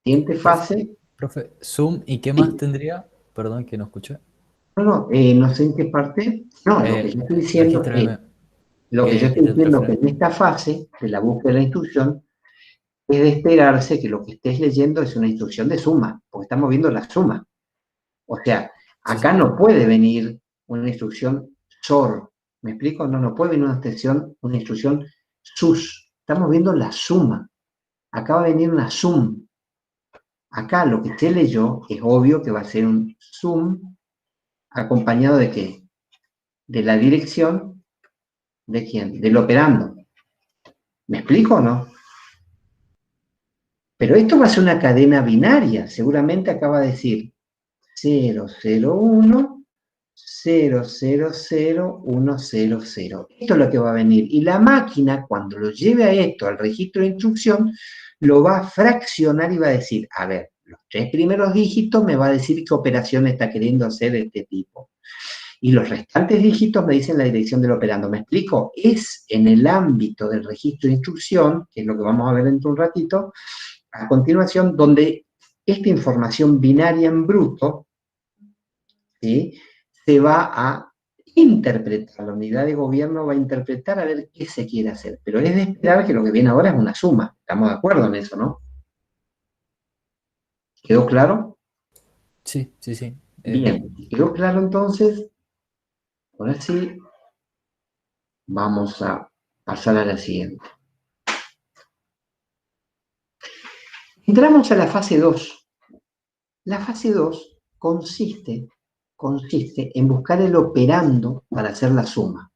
Siguiente fase. Profe, Zoom, ¿y qué Sí. más tendría? Perdón que no escuché. No sé en qué parte. No, lo que yo estoy diciendo Registro es, M. lo que yo estoy diciendo que en esta fase de la búsqueda de la instrucción es de esperarse que lo que estés leyendo es una instrucción de suma, porque estamos viendo la suma. O sea, acá no puede venir una instrucción SOR. ¿Me explico? No puede venir una instrucción SUS. Estamos viendo la suma. Acá va a venir una sum. Acá lo que se leyó es obvio que va a ser un sum acompañado de ¿qué? De la dirección ¿de quién? Del operando. ¿Me explico o no? Pero esto va a ser una cadena binaria. Seguramente acá va a decir 001, 000100. Esto es lo que va a venir. Y la máquina, cuando lo lleve a esto, al registro de instrucción, lo va a fraccionar y va a decir, a ver, los 3 primeros dígitos me va a decir qué operación está queriendo hacer de este tipo. Y los restantes dígitos me dicen la dirección del operando. ¿Me explico? Es en el ámbito del registro de instrucción, que es lo que vamos a ver dentro de un ratito, a continuación, donde esta información binaria en bruto, ¿sí? Se va a interpretar, la unidad de gobierno va a interpretar a ver qué se quiere hacer. Pero es de esperar que lo que viene ahora es una suma. ¿Estamos de acuerdo en eso, no? ¿Quedó claro? Sí, sí, sí. Bien, ¿quedó claro entonces? Ahora sí, vamos a pasar a la siguiente. Entramos a la fase 2. La fase 2 consiste en buscar el operando para hacer la suma.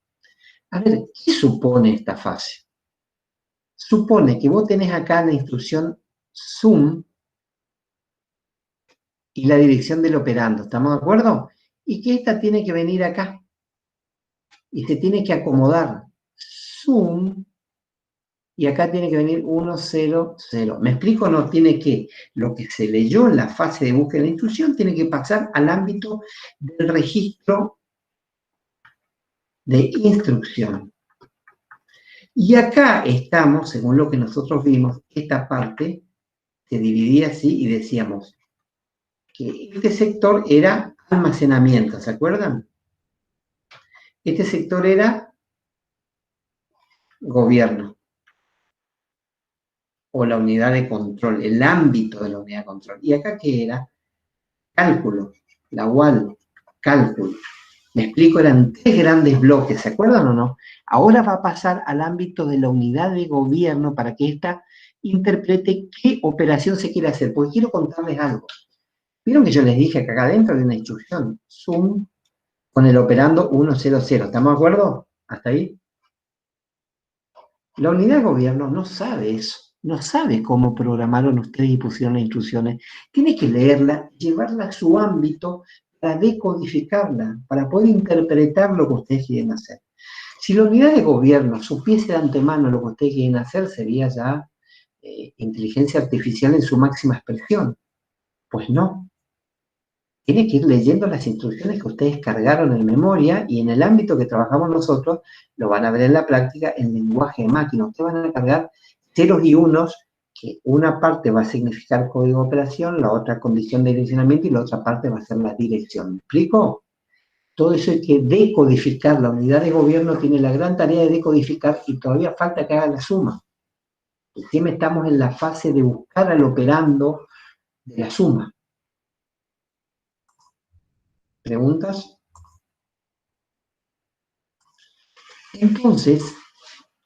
A ver, ¿qué supone esta fase? Supone que vos tenés acá la instrucción sum y la dirección del operando, ¿estamos de acuerdo? Y que esta tiene que venir acá y se tiene que acomodar zoom, y acá tiene que venir 1, 0, 0. ¿Me explico? No, tiene que, lo que se leyó en la fase de búsqueda de la instrucción tiene que pasar al ámbito del registro de instrucción. Y acá estamos, según lo que nosotros vimos, esta parte se dividía así y decíamos que este sector era almacenamiento, ¿se acuerdan? Este sector era gobierno o la unidad de control, el ámbito de la unidad de control. ¿Y acá qué era? Cálculo, la UAL, cálculo. Me explico, eran 3 grandes bloques, ¿se acuerdan o no? Ahora va a pasar al ámbito de la unidad de gobierno para que ésta interprete qué operación se quiere hacer, porque quiero contarles algo. ¿Vieron que yo les dije que acá adentro hay una instrucción? Zoom con el operando 100. ¿Estamos de acuerdo? ¿Hasta ahí? La unidad de gobierno no sabe eso. No sabe cómo programaron ustedes y pusieron las instrucciones. Tiene que leerla, llevarla a su ámbito para decodificarla, para poder interpretar lo que ustedes quieren hacer. Si la unidad de gobierno supiese de antemano lo que ustedes quieren hacer, sería ya inteligencia artificial en su máxima expresión. Pues no. Tiene que ir leyendo las instrucciones que ustedes cargaron en memoria y en el ámbito que trabajamos nosotros, lo van a ver en la práctica en lenguaje de máquina. Ustedes van a cargar ceros y unos, que una parte va a significar código de operación, la otra condición de direccionamiento y la otra parte va a ser la dirección. ¿Me explico? Todo eso hay que decodificar. La unidad de gobierno tiene la gran tarea de decodificar y todavía falta que haga la suma. Recién estamos en la fase de buscar al operando de la suma. ¿Preguntas? Entonces,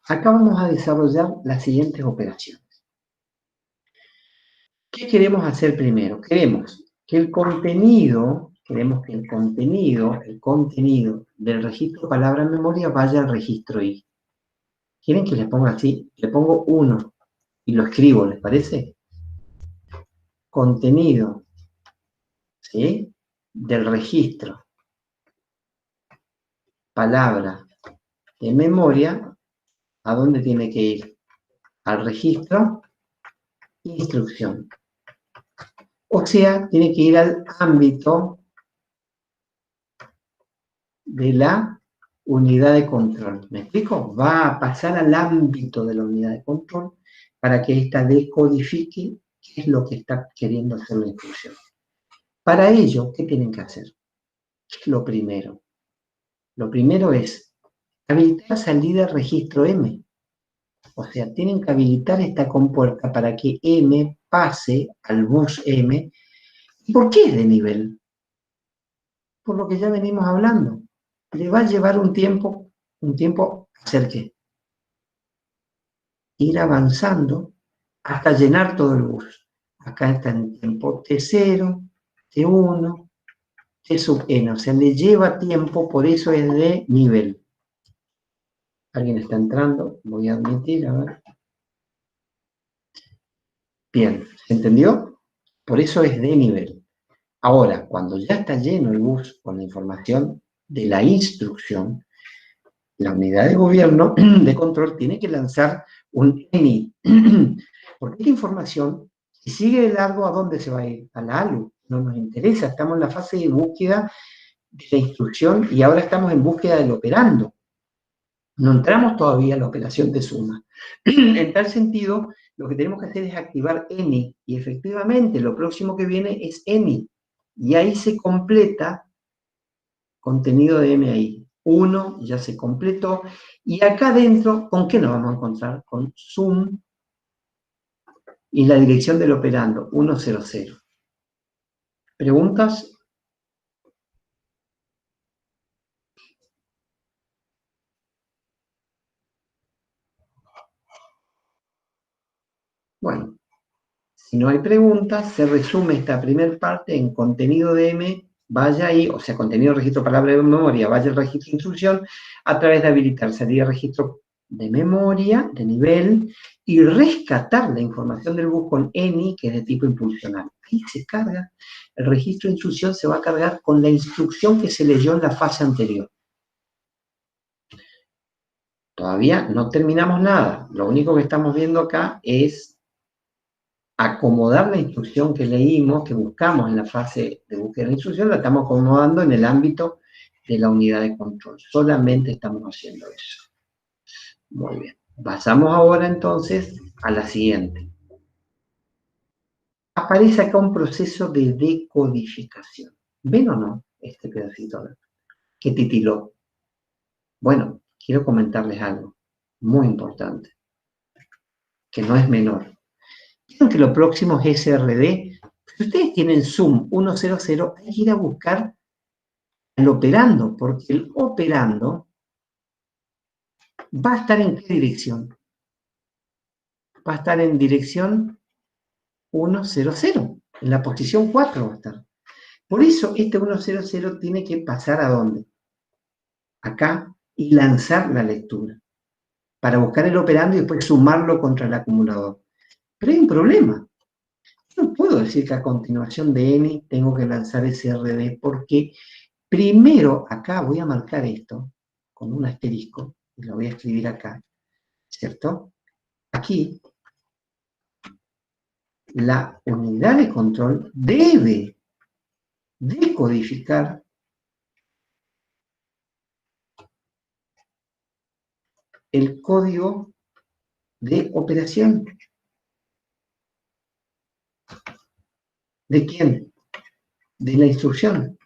acá vamos a desarrollar las siguientes operaciones. ¿Qué queremos hacer primero? Queremos que el contenido del registro palabra en memoria vaya al registro I. ¿Quieren que les ponga así? Le pongo 1 y lo escribo, ¿les parece? Contenido, ¿sí? Del registro palabra en memoria, ¿a dónde tiene que ir? Al registro instrucción. O sea, tiene que ir al ámbito de la unidad de control. ¿Me explico? Va a pasar al ámbito de la unidad de control para que ésta decodifique qué es lo que está queriendo hacer la instrucción. Para ello, ¿qué tienen que hacer? ¿Qué es lo primero? Lo primero es habilitar salida registro M. O sea, tienen que habilitar esta compuerta para que M pase al bus M. ¿Y por qué es de nivel? Por lo que ya venimos hablando. Le va a llevar un tiempo hacer qué? Ir avanzando hasta llenar todo el bus. Acá está en tiempo T0, T1, T sub N. O sea, le lleva tiempo, por eso es de nivel. ¿Alguien está entrando? Voy a admitir, a ver. Bien, ¿se entendió? Por eso es de nivel. Ahora, cuando ya está lleno el bus con la información de la instrucción, la unidad de gobierno de control tiene que lanzar un ENI. Porque esta información, si sigue de largo, ¿a dónde se va a ir? A la ALU. No nos interesa, estamos en la fase de búsqueda de la instrucción y ahora estamos en búsqueda del operando. No entramos todavía a la operación de suma. En tal sentido, lo que tenemos que hacer es activar ENI, y efectivamente lo próximo que viene es ENI, y ahí se completa contenido de MAI. 1 ya se completó, y acá adentro, ¿con qué nos vamos a encontrar? Con zoom y la dirección del operando, 100. ¿Preguntas? Bueno, si no hay preguntas, se resume esta primera parte en contenido de M, vaya ahí, o sea, contenido registro palabra de memoria, vaya al registro de instrucción, a través de habilitar salida registro de memoria, de nivel, y rescatar la información del bus con ENI, que es de tipo impulsional. Ahí se carga, el registro de instrucción se va a cargar con la instrucción que se leyó en la fase anterior. Todavía no terminamos nada. Lo único que estamos viendo acá es acomodar la instrucción que leímos, que buscamos en la fase de búsqueda de la instrucción, la estamos acomodando en el ámbito de la unidad de control. Solamente estamos haciendo eso. Muy bien. Pasamos ahora entonces a la siguiente. Aparece acá un proceso de decodificación. ¿Ven o no este pedacito? ¿Qué titiló? Bueno, quiero comentarles algo muy importante, que no es menor. Vieron que lo próximo es SRD. Si ustedes tienen Zoom 100, hay que ir a buscar el operando, porque el operando va a estar ¿en qué dirección? Va a estar en dirección 100, en la posición 4 va a estar. Por eso este 100 tiene que pasar ¿a dónde? Acá, y lanzar la lectura, para buscar el operando y después sumarlo contra el acumulador. Pero hay un problema. Yo no puedo decir que a continuación de N tengo que lanzar SRD, porque primero, acá voy a marcar esto con un asterisco, y lo voy a escribir acá, ¿cierto? Aquí, la unidad de control debe decodificar el código de operación. ¿De quién? De la instrucción.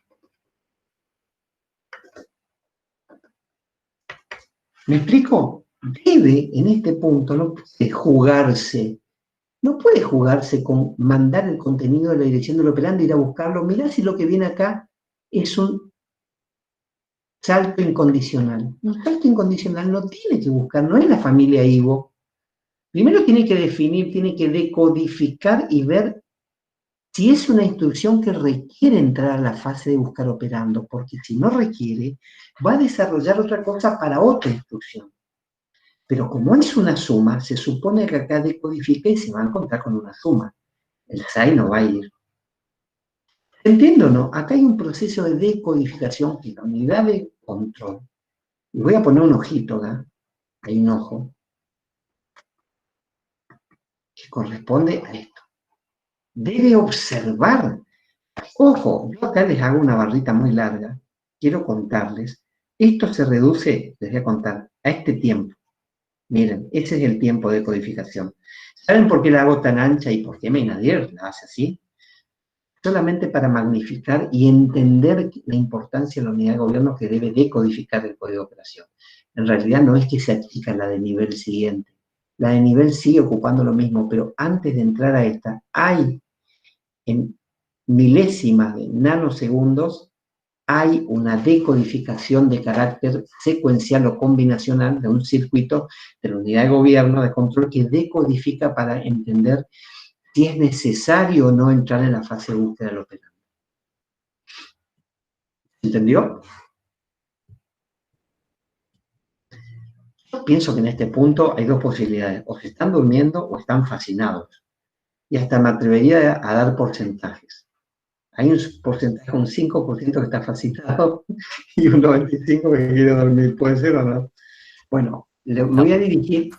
¿Me explico? Debe, en este punto, no puede jugarse. No puede jugarse con mandar el contenido de la dirección del operando, ir a buscarlo. Mirá si lo que viene acá es un salto incondicional. Un salto incondicional no tiene que buscar, no es la familia Ivo. Primero tiene que definir, tiene que decodificar y ver si es una instrucción que requiere entrar a la fase de buscar operando, porque si no requiere, va a desarrollar otra cosa para otra instrucción. Pero como es una suma, se supone que acá decodifica y se va a encontrar con una suma. El SAI no va a ir. ¿Entiendo o no? Acá hay un proceso de decodificación que la unidad de control, y voy a poner un ojito acá, hay un ojo, que corresponde a esto. Debe observar. Ojo, yo acá les hago una barrita muy larga, quiero contarles, esto se reduce, les voy a contar, a este tiempo. Miren, ese es el tiempo de codificación. ¿Saben por qué la hago tan ancha y por qué Meinadier la hace así? Solamente para magnificar y entender la importancia de la unidad de gobierno que debe decodificar el código de operación. En realidad no es que se achica la de nivel siguiente. La de nivel sigue ocupando lo mismo, pero antes de entrar a esta, hay en milésimas de nanosegundos, hay una decodificación de carácter secuencial o combinacional de un circuito de la unidad de gobierno, de control, que decodifica para entender si es necesario o no entrar en la fase de búsqueda del operando. ¿Entendió? Yo pienso que en este punto hay dos posibilidades, o se están durmiendo o están fascinados. Y hasta me atrevería a dar porcentajes. Hay un porcentaje, un 5% que está fascinado y un 95% que quiere dormir. ¿Puede ser o no? Bueno, me voy a dirigir...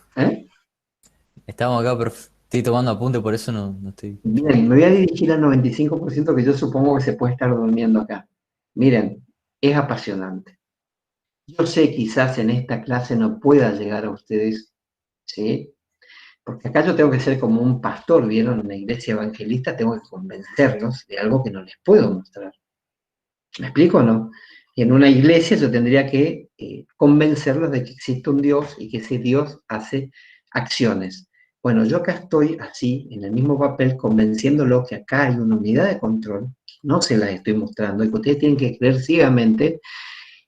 Estamos acá, pero estoy tomando apunte, por eso no estoy... Bien, me voy a dirigir al 95% que yo supongo que se puede estar durmiendo acá. Miren, es apasionante. Yo sé quizás en esta clase no pueda llegar a ustedes, ¿sí? Porque acá yo tengo que ser como un pastor, ¿vieron? En una iglesia evangelista tengo que convencerlos de algo que no les puedo mostrar. ¿Me explico o no? Y en una iglesia yo tendría que convencerlos de que existe un Dios y que ese Dios hace acciones. Bueno, yo acá estoy así, en el mismo papel, convenciéndolos que acá hay una unidad de control, no se las estoy mostrando, y que ustedes tienen que creer ciegamente,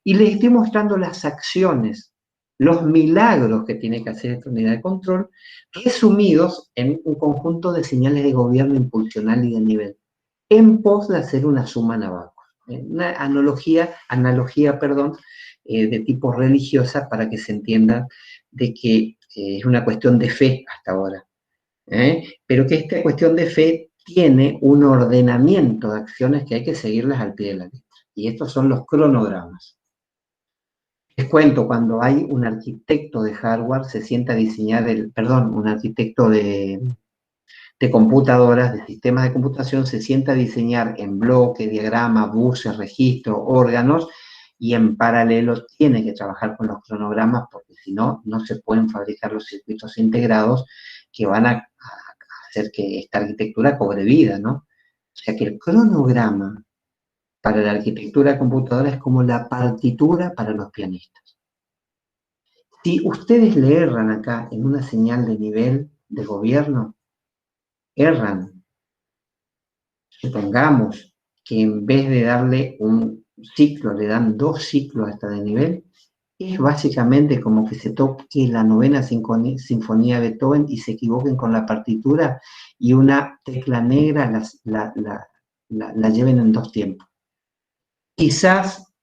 y les estoy mostrando las acciones, los milagros que tiene que hacer esta unidad de control, resumidos en un conjunto de señales de gobierno impulsional y de nivel, en pos de hacer una suma naval. Una analogía, de tipo religiosa para que se entienda de que es una cuestión de fe hasta ahora. Pero que esta cuestión de fe tiene un ordenamiento de acciones que hay que seguirlas al pie de la letra. Y estos son los cronogramas. Les cuento, cuando hay un arquitecto de hardware, se sienta a diseñar un arquitecto de computadoras, de sistemas de computación, se sienta a diseñar en bloque, diagrama, buses, registros, órganos, y en paralelo tiene que trabajar con los cronogramas, porque si no, no se pueden fabricar los circuitos integrados que van a hacer que esta arquitectura cobre vida, ¿no? O sea que el cronograma para la arquitectura de computadora es como la partitura para los pianistas. Si ustedes le erran acá en una señal de nivel de gobierno, erran. Supongamos que en vez de darle un ciclo, le dan 2 ciclos hasta de nivel, es básicamente como que se toque la novena sinfonía de Beethoven y se equivoquen con la partitura y una tecla negra la lleven en 2 tiempos. Quizás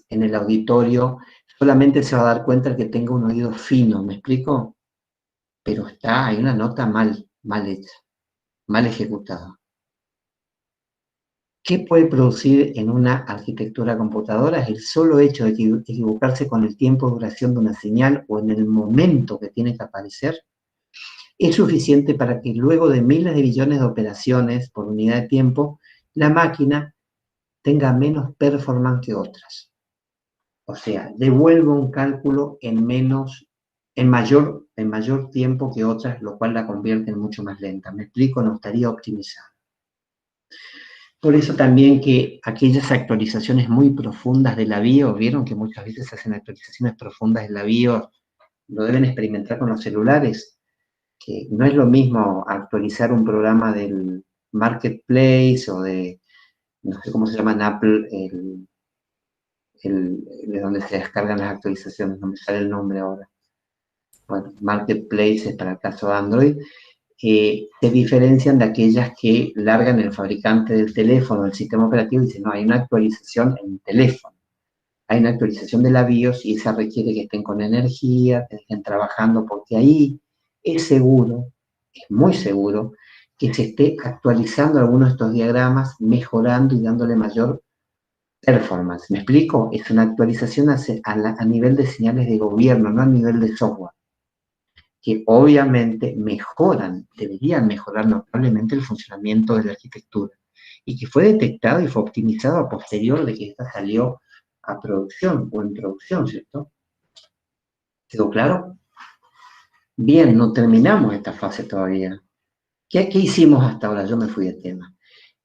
en el auditorio solamente se va a dar cuenta el que tenga un oído fino, ¿me explico? Pero hay una nota mal hecha, mal ejecutada. ¿Qué puede producir en una arquitectura computadora? Es el solo hecho de equivocarse con el tiempo de duración de una señal o en el momento que tiene que aparecer. Es suficiente para que luego de miles de billones de operaciones por unidad de tiempo, la máquina tenga menos performance que otras. O sea, devuelva un cálculo en mayor tiempo que otras, lo cual la convierte en mucho más lenta. ¿Me explico? No estaría optimizada. Por eso también que aquellas actualizaciones muy profundas de la BIOS, vieron que muchas veces se hacen actualizaciones profundas de la BIOS, lo deben experimentar con los celulares, que no es lo mismo actualizar un programa del Marketplace o de, no sé cómo se llama en Apple, de donde se descargan las actualizaciones, no me sale el nombre ahora. Bueno, Marketplace es para el caso de Android, se diferencian de aquellas que largan el fabricante del teléfono, del sistema operativo, y dicen, no, hay una actualización en el teléfono, hay una actualización de la BIOS y esa requiere que estén con energía, que estén trabajando, porque ahí es seguro, es muy seguro, que se esté actualizando algunos de estos diagramas, mejorando y dándole mayor performance. ¿Me explico? Es una actualización a nivel de señales de gobierno, no a nivel de software, que obviamente deberían mejorar notablemente el funcionamiento de la arquitectura, y que fue detectado y fue optimizado a posterior de que esta salió a producción o en producción, ¿cierto? ¿Quedó claro? Bien, no terminamos esta fase todavía. ¿Qué hicimos hasta ahora? Yo me fui de tema.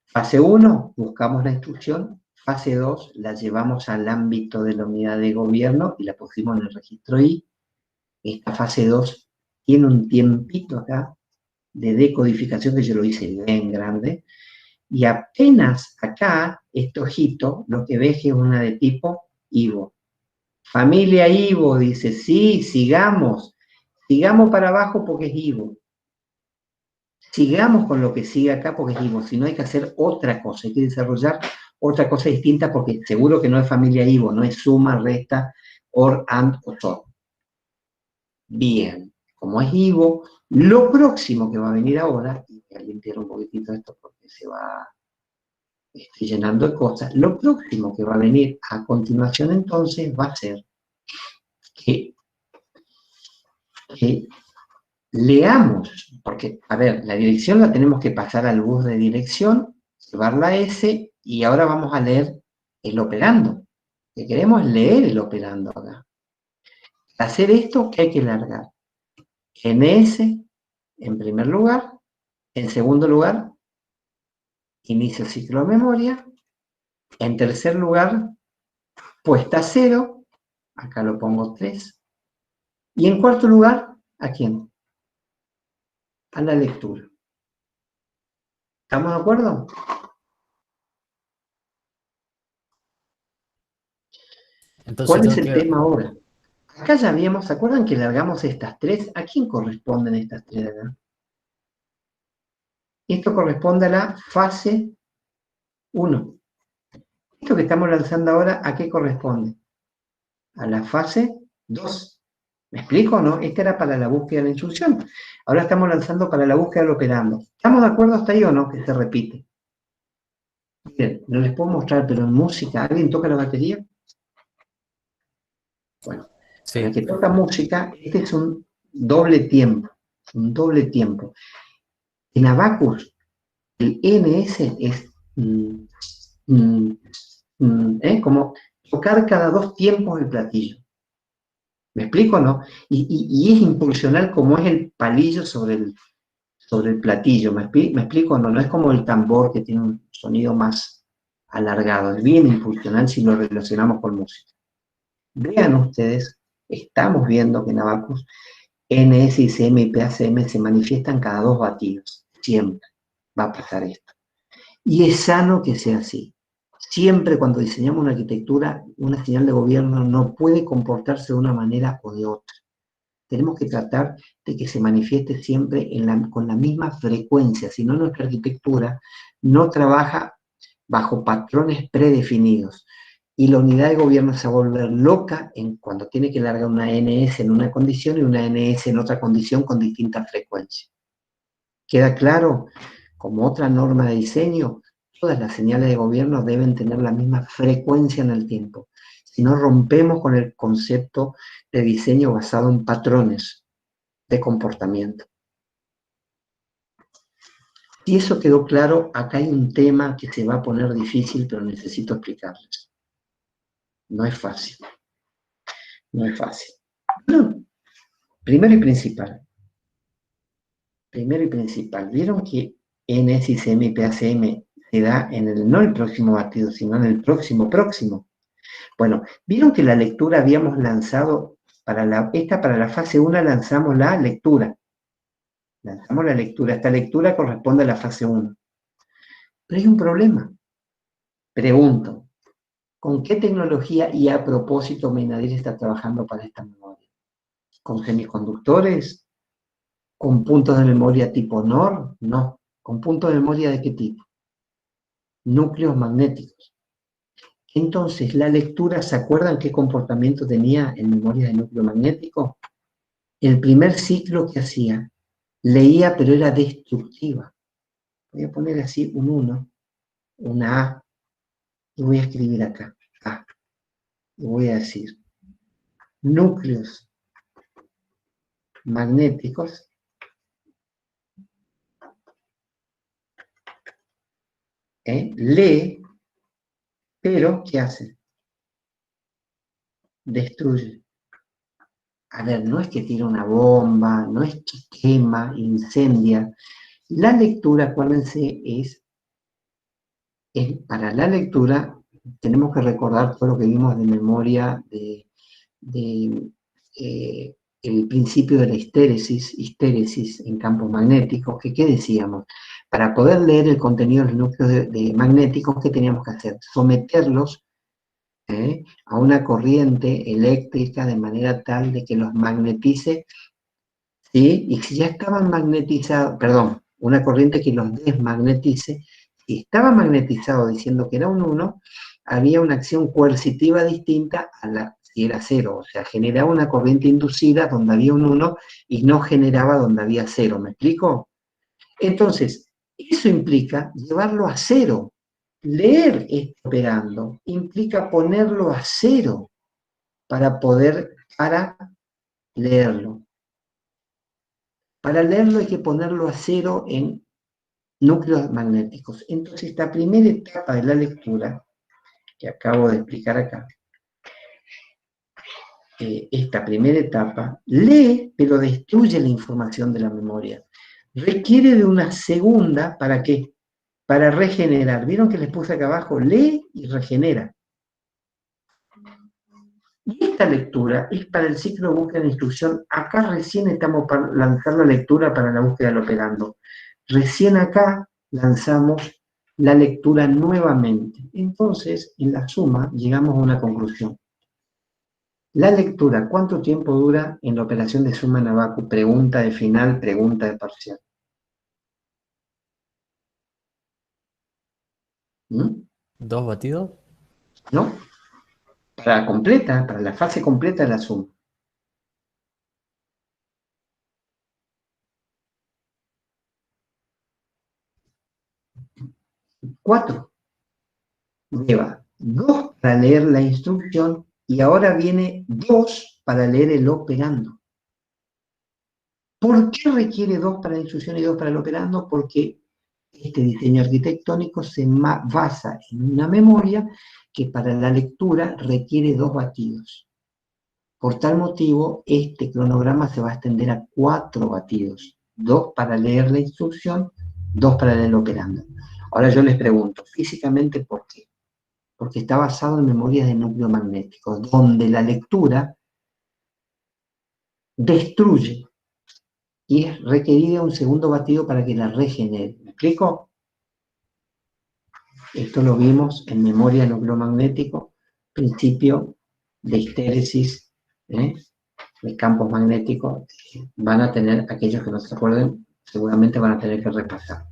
Fase 1, buscamos la instrucción. Fase 2, la llevamos al ámbito de la unidad de gobierno y la pusimos en el registro I. Esta fase 2 tiene un tiempito acá de decodificación que yo lo hice bien grande, y apenas acá, este ojito, lo que ves es una de tipo Ivo. Familia Ivo, dice, sí, sigamos para abajo porque es Ivo. Sigamos con lo que sigue acá porque es Ivo, si no hay que hacer otra cosa, hay que desarrollar otra cosa distinta porque seguro que no es familia Ivo, no es suma, resta, or, and o so. Bien, como es Ivo, lo próximo que va a venir ahora, y voy a limpiar un poquitito esto porque estoy llenando de cosas, lo próximo que va a venir a continuación entonces va a ser que leamos, porque, a ver, la dirección la tenemos que pasar al bus de dirección, llevarla a ese, y ahora vamos a leer el operando. Que queremos leer el operando acá. Para hacer esto, ¿qué hay que largar? NS, en primer lugar. En segundo lugar, inicio ciclo de memoria. En tercer lugar, puesta 0. Acá lo pongo 3. Y en cuarto lugar, ¿a quién? A la lectura. ¿Estamos de acuerdo? Entonces ¿Cuál es tengo el que... tema ahora? Acá ya habíamos, ¿se acuerdan que largamos estas 3? ¿A quién corresponden estas 3 de acá? Esto corresponde a la fase 1. Esto que estamos lanzando ahora, ¿a qué corresponde? A la fase 2. ¿Me explico o no? Esta era para la búsqueda de la instrucción. Ahora estamos lanzando para la búsqueda del operando. ¿Estamos de acuerdo hasta ahí o no? Que se repite. Miren, no les puedo mostrar, pero en música, ¿alguien toca la batería? Bueno, para el Sí, que toca música, este es un doble tiempo, un doble tiempo. En Abacus, el NS es como tocar cada 2 tiempos el platillo. ¿Me explico, no? Y es impulsional como es el palillo sobre el platillo. ¿Me explico? No, no es como el tambor que tiene un sonido más alargado. Es bien impulsional si lo relacionamos con música. Vean ustedes, estamos viendo que en Abacus NS, ICM y PACM se manifiestan cada 2 batidos. Siempre va a pasar esto. Y es sano que sea así. Siempre cuando diseñamos una arquitectura, una señal de gobierno no puede comportarse de una manera o de otra. Tenemos que tratar de que se manifieste siempre con la misma frecuencia, si no nuestra arquitectura no trabaja bajo patrones predefinidos. Y la unidad de gobierno se va a volver loca cuando tiene que largar una NS en una condición y una NS en otra condición con distintas frecuencias. ¿Queda claro? Como otra norma de diseño, todas las señales de gobierno deben tener la misma frecuencia en el tiempo. Si no, rompemos con el concepto de diseño basado en patrones de comportamiento. Si eso quedó claro, acá hay un tema que se va a poner difícil, pero necesito explicarles. No es fácil. No es fácil. No. Primero y principal. ¿Vieron que NSICM y PACM se da no el próximo batido, sino en el próximo? Bueno, ¿vieron que la lectura habíamos lanzado, para la fase 1 lanzamos la lectura? Esta lectura corresponde a la fase 1. Pero hay un problema. Pregunto, ¿con qué tecnología y a propósito Menadir está trabajando para esta memoria? ¿Con semiconductores? ¿Con puntos de memoria tipo NOR? No. ¿Con puntos de memoria de qué tipo? Núcleos magnéticos. Entonces, la lectura, ¿se acuerdan qué comportamiento tenía en memoria de núcleo magnético? El primer ciclo que hacía, leía pero era destructiva. Voy a poner así un 1, una A, y voy a escribir acá, A. Y voy a decir, núcleos magnéticos lee, pero ¿qué hace? Destruye. A ver, no es que tira una bomba, no es que quema, incendia. La lectura, acuérdense, para la lectura tenemos que recordar todo lo que vimos de memoria de el principio de la histéresis en campos magnéticos, que ¿qué decíamos? Para poder leer el contenido de los núcleos de magnéticos, ¿qué teníamos que hacer? Someterlos a una corriente eléctrica de manera tal de que los magnetice, ¿sí? Y si ya estaban magnetizados, perdón, una corriente que los desmagnetice, si estaba magnetizado diciendo que era un 1, había una acción coercitiva distinta a la si era 0, o sea, generaba una corriente inducida donde había un 1 y no generaba donde había 0, ¿me explico? Entonces, eso implica llevarlo a 0. Leer esto operando implica ponerlo a 0 para leerlo. Para leerlo hay que ponerlo a 0 en núcleos magnéticos. Entonces, esta primera etapa de la lectura, que acabo de explicar acá, esta primera etapa, lee, pero destruye la información de la memoria. Requiere de una segunda, ¿para qué? Para regenerar. ¿Vieron que les puse acá abajo? Lee y regenera. Y esta lectura es para el ciclo de búsqueda de instrucción. Acá recién estamos para lanzar la lectura para la búsqueda del operando. Recién acá lanzamos la lectura nuevamente. Entonces, en la suma, llegamos a una conclusión. La lectura, ¿cuánto tiempo dura en la operación de suma en Abacus? Pregunta de final, pregunta de parcial. ¿Mm? ¿2 batidos? ¿No? Para la fase completa de la suma. 4. Lleva 2 para leer la instrucción y ahora viene 2 para leer el operando. ¿Por qué requiere 2 para la instrucción y 2 para el operando? Porque este diseño arquitectónico se basa en una memoria que para la lectura requiere 2 batidos. Por tal motivo, este cronograma se va a extender a 4 batidos. 2 para leer la instrucción, 2 para leer el operando. Ahora yo les pregunto, físicamente, ¿por qué? Porque está basado en memorias de núcleo magnético, donde la lectura destruye y es requerida un segundo batido para que la regenere. ¿Me explico? Esto lo vimos en memoria de núcleo magnético, principio de histéresis, de campos magnéticos. Van a tener, aquellos que no se acuerden, seguramente van a tener que repasar.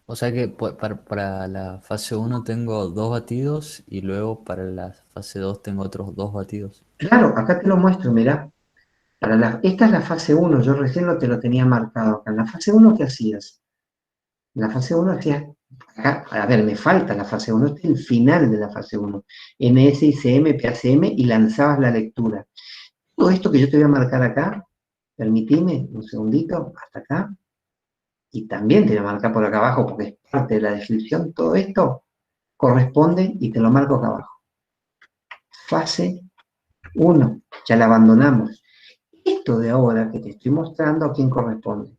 O sea que para la fase 1 tengo 2 batidos y luego para la fase 2 tengo otros 2 batidos. Claro, acá te lo muestro, mirá. Esta es la fase 1, yo recién te lo tenía marcado acá. En la fase 1, ¿qué hacías? En la fase 1 hacías, acá, a ver, me falta la fase 1, este es el final de la fase 1. NS, ICM, PACM y lanzabas la lectura. Todo esto que yo te voy a marcar acá, permitime un segundito, hasta acá, y también te voy a marcar por acá abajo porque es parte de la descripción, todo esto corresponde y te lo marco acá abajo. Fase 1, ya la abandonamos. Esto de ahora que te estoy mostrando, ¿a quién corresponde?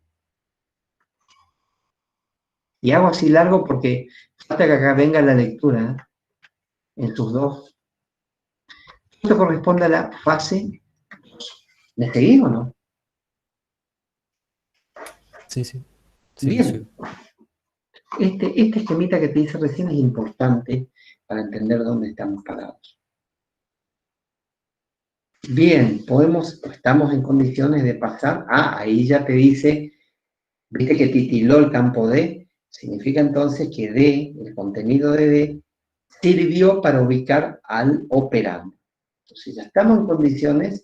Y hago así largo porque falta que acá venga la lectura, en sus 2. Esto corresponde a la fase 2. ¿Me seguís o no? Sí, sí. Bien. Este esquemita que te hice recién es importante para entender dónde estamos parados. Bien, estamos en condiciones de pasar. Ahí ya te dice, viste que titiló el campo D, significa entonces que D, el contenido de D, sirvió para ubicar al operando. Entonces ya estamos en condiciones,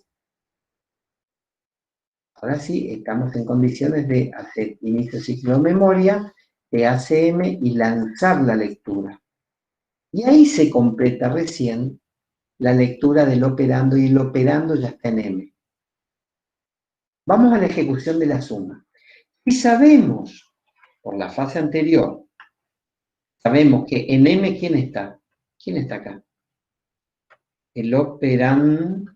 ahora sí, estamos en condiciones de hacer inicio ciclo de memoria, PACM y lanzar la lectura. Y ahí se completa recién la lectura del operando, y el operando ya está en M. Vamos a la ejecución de la suma. Y sabemos, por la fase anterior, sabemos que en M, ¿quién está? ¿Quién está acá? El operando.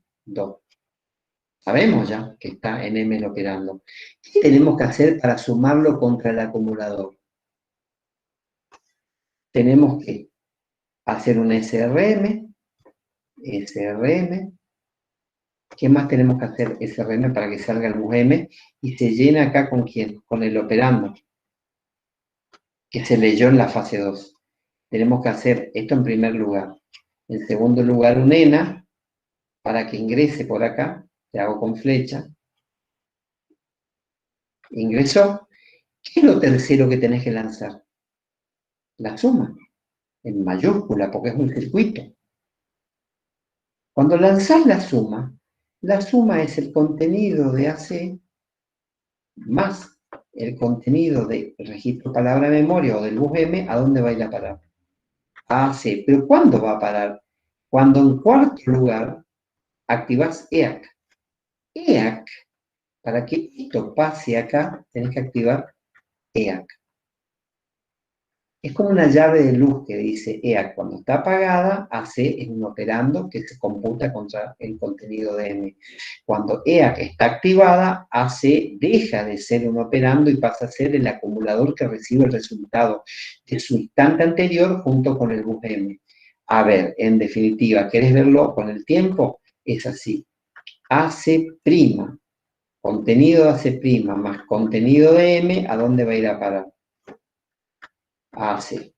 Sabemos ya que está en M el operando. ¿Qué tenemos que hacer para sumarlo contra el acumulador? Tenemos que hacer un SRM. ¿Qué más tenemos que hacer? SRM para que salga el bus M y se llena acá con quién? Con el operando, que se leyó en la fase 2. Tenemos que hacer esto en primer lugar. En segundo lugar, un ENA para que ingrese por acá. Le hago con flecha. Ingresó. ¿Qué es lo tercero que tenés que lanzar? La suma, en mayúscula, porque es un circuito. Cuando lanzás la suma es el contenido de AC más el contenido del registro palabra memoria o del bus M, ¿a dónde va a ir a parar? A AC. ¿Pero cuándo va a parar? Cuando en cuarto lugar activás EAC. EAC, para que esto pase acá, tenés que activar EAC. Es como una llave de luz que dice EAC. Cuando está apagada, AC es un operando que se computa contra el contenido de M. Cuando EAC está activada, AC deja de ser un operando y pasa a ser el acumulador que recibe el resultado de su instante anterior junto con el bus M. A ver, en definitiva, ¿querés verlo con el tiempo? Es así. AC', contenido de AC' más contenido de M, ¿a dónde va a ir a parar? AC.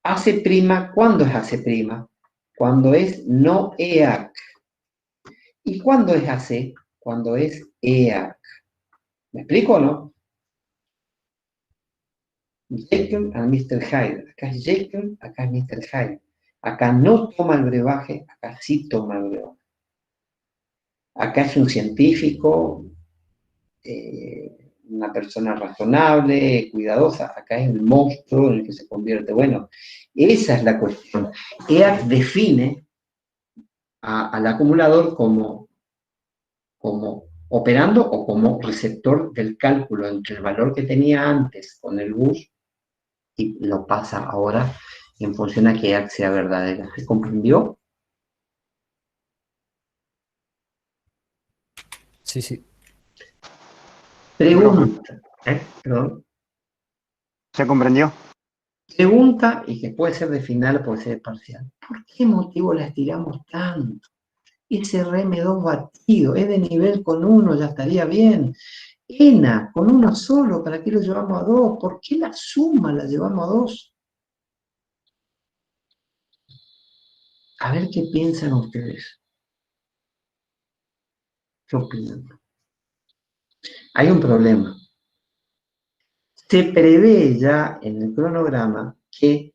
AC', ¿cuándo es AC'? Cuando es no EAC. ¿Y cuándo es AC? Cuando es EAC. ¿Me explico o no? Jekyll and Mr. Hyde. Acá es Jekyll, acá es Mr. Hyde. Acá no toma el brebaje, acá sí toma el brebaje. Acá es un científico una persona razonable, cuidadosa, acá es el monstruo en el que se convierte. Bueno, esa es la cuestión. EAC define al acumulador como operando o como receptor del cálculo entre el valor que tenía antes con el bus y lo pasa ahora en función a que EAC sea verdadera. ¿Se comprendió? Sí, sí. Pregunta. Perdón. ¿Se comprendió? Pregunta, y que puede ser de final, puede ser de parcial. ¿Por qué motivo la estiramos tanto? Ese RM2 batido es de nivel con 1, ya estaría bien. ENA, con uno solo, ¿para qué lo llevamos a 2? ¿Por qué la suma la llevamos a 2? A ver qué piensan ustedes. ¿Qué opinan? Hay un problema. Se prevé ya en el cronograma que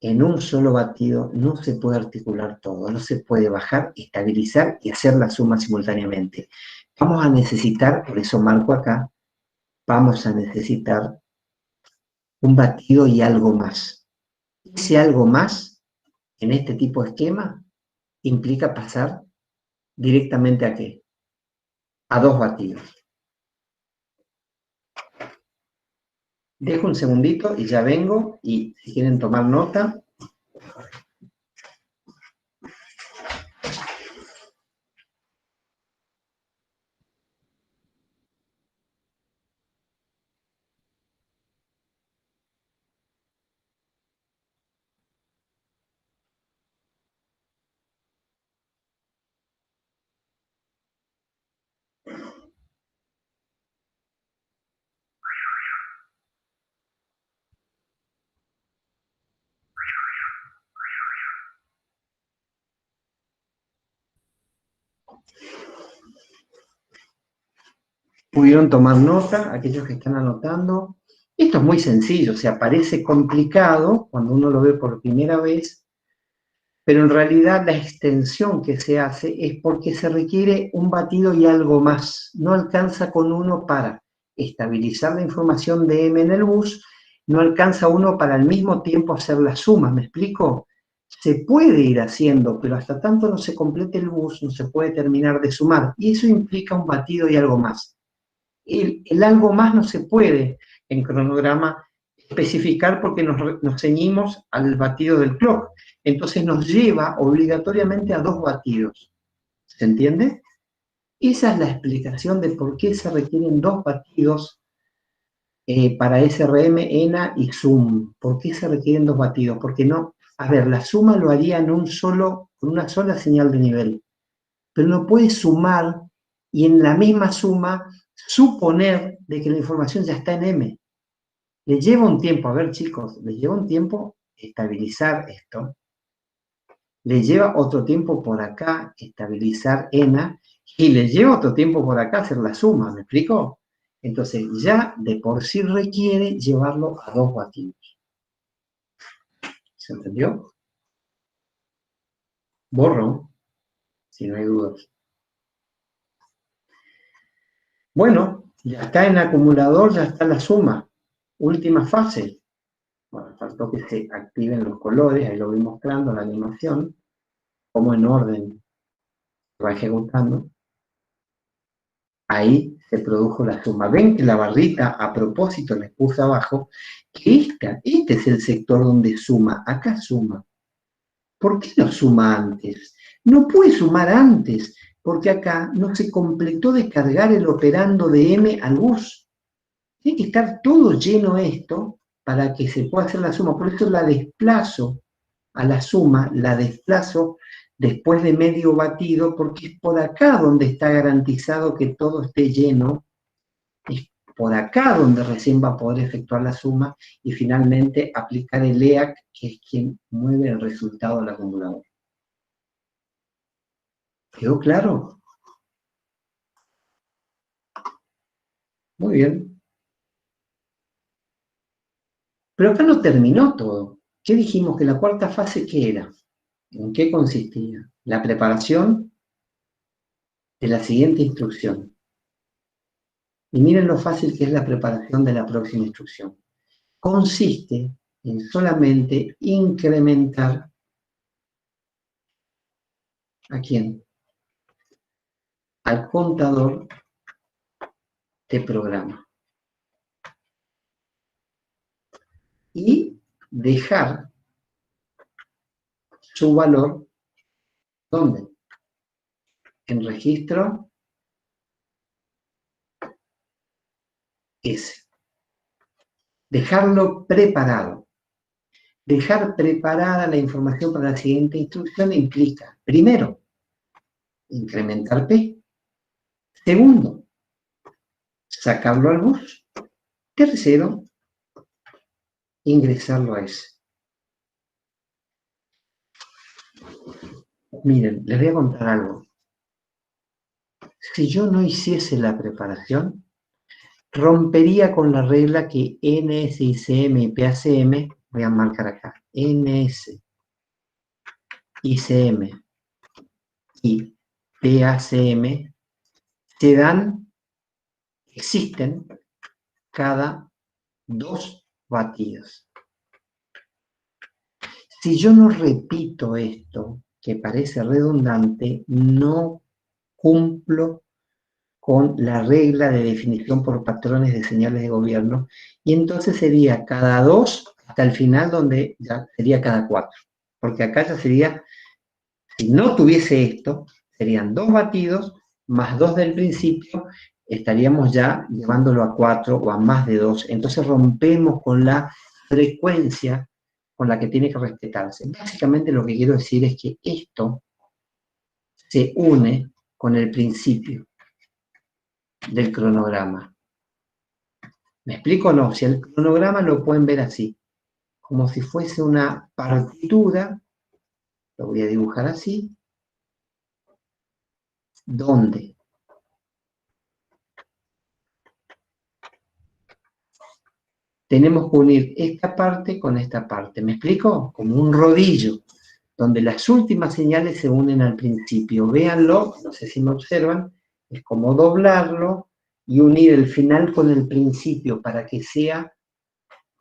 en un solo batido no se puede articular todo, no se puede bajar, estabilizar y hacer la suma simultáneamente. Vamos a necesitar, por eso marco acá, vamos a necesitar un batido y algo más. Ese algo más, en este tipo de esquema, implica pasar directamente ¿a qué? A 2 batidos. Dejo un segundito y ya vengo, y si quieren tomar nota. Pudieron tomar nota, aquellos que están anotando. Esto es muy sencillo, o sea, parece complicado cuando uno lo ve por primera vez, pero en realidad la extensión que se hace es porque se requiere un batido y algo más. No alcanza con uno para estabilizar la información de M en el bus, no alcanza uno para al mismo tiempo hacer la suma, ¿me explico? Se puede ir haciendo, pero hasta tanto no se complete el bus, no se puede terminar de sumar, y eso implica un batido y algo más. El algo más no se puede en cronograma especificar porque nos ceñimos al batido del clock. Entonces nos lleva obligatoriamente a 2 batidos. ¿Se entiende? Esa es la explicación de por qué se requieren 2 batidos para SRM, ENA y SUM. ¿Por qué se requieren 2 batidos? Porque no, a ver, la suma lo haría con una sola señal de nivel, pero no puede sumar y en la misma suma suponer de que la información ya está en M. Le lleva un tiempo, a ver chicos, le lleva un tiempo estabilizar esto, le lleva otro tiempo por acá estabilizar ENA, y le lleva otro tiempo por acá hacer la suma, ¿me explico? Entonces ya de por sí requiere llevarlo a 2 batidos. ¿Se entendió? Borro, si no hay dudas. Bueno, ya está en acumulador, ya está la suma. Última fase. Bueno, faltó que se activen los colores, ahí lo voy mostrando en la animación, como en orden se va ejecutando. Ahí se produjo la suma. Ven que la barrita, a propósito, les puse abajo, que este es el sector donde suma, acá suma. ¿Por qué no suma antes? No puede sumar antes, porque acá no se completó de cargar el operando de M al bus. Tiene que estar todo lleno esto para que se pueda hacer la suma. Por eso la desplazo a la suma, la desplazo después de medio batido, porque es por acá donde está garantizado que todo esté lleno, es por acá donde recién va a poder efectuar la suma y finalmente aplicar el EAC, que es quien mueve el resultado del acumulador. ¿Quedó claro? Muy bien. Pero acá no terminó todo. ¿Qué dijimos? Que la cuarta fase, ¿qué era? ¿En qué consistía? La preparación de la siguiente instrucción. Y miren lo fácil que es la preparación de la próxima instrucción. Consiste en solamente incrementar ¿a quién? Al contador de programa. Y dejar su valor, ¿dónde? En registro S. Dejarlo preparado. Dejar preparada la información para la siguiente instrucción implica, primero, incrementar P. Segundo, sacarlo al bus. Tercero, ingresarlo a S. Miren, les voy a contar algo. Si yo no hiciese la preparación, rompería con la regla que NS, ICM y PACM, voy a marcar acá, NS, ICM y PACM se dan, existen cada 2 batidos. Si yo no repito esto, que parece redundante, no cumplo con la regla de definición por patrones de señales de gobierno, y entonces sería cada 2 hasta el final, donde ya sería cada 4. Porque acá ya sería, si no tuviese esto, serían 2 batidos más 2 del principio, estaríamos ya llevándolo a 4 o a más de 2. Entonces rompemos con la frecuencia con la que tiene que respetarse. Básicamente lo que quiero decir es que esto se une con el principio del cronograma. ¿Me explico o no? Si el cronograma lo pueden ver así, como si fuese una partitura, lo voy a dibujar así, donde tenemos que unir esta parte con esta parte. ¿Me explico? Como un rodillo, donde las últimas señales se unen al principio. Véanlo, no sé si me observan, es como doblarlo y unir el final con el principio para que sea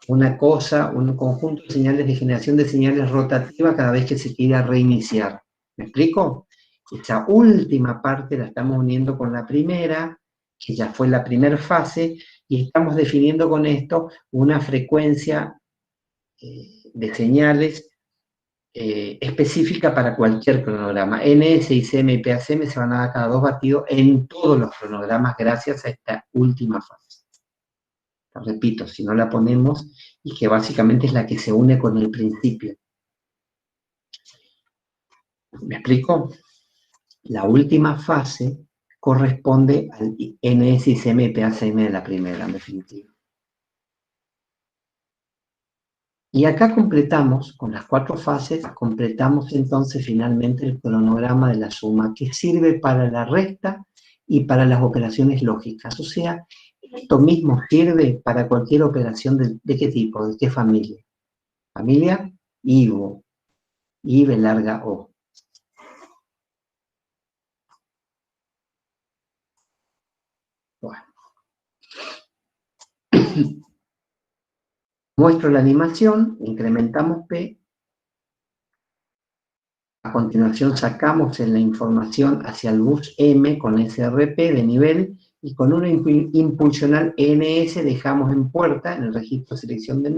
una cosa, un conjunto de señales de generación de señales rotativa cada vez que se quiera reiniciar. ¿Me explico? Esta última parte la estamos uniendo con la primera, que ya fue la primera fase, y estamos definiendo con esto una frecuencia de señales específica para cualquier cronograma. NS, ICM y PACM se van a dar cada 2 batidos en todos los cronogramas gracias a esta última fase. Repito, si no la ponemos, y que básicamente es la que se une con el principio. ¿Me explico? La última fase corresponde al NS, ICM y PACM de la primera, en definitiva. Y acá completamos, con las 4 fases, completamos entonces finalmente el cronograma de la suma, que sirve para la resta y para las operaciones lógicas. O sea, esto mismo sirve para cualquier operación de qué tipo, de qué familia. Familia IVO, I larga O. Bueno. Muestro la animación, incrementamos P. A continuación sacamos la información hacia el bus M con SRP de nivel, y con una impulsional NS dejamos en puerta, en el registro selección de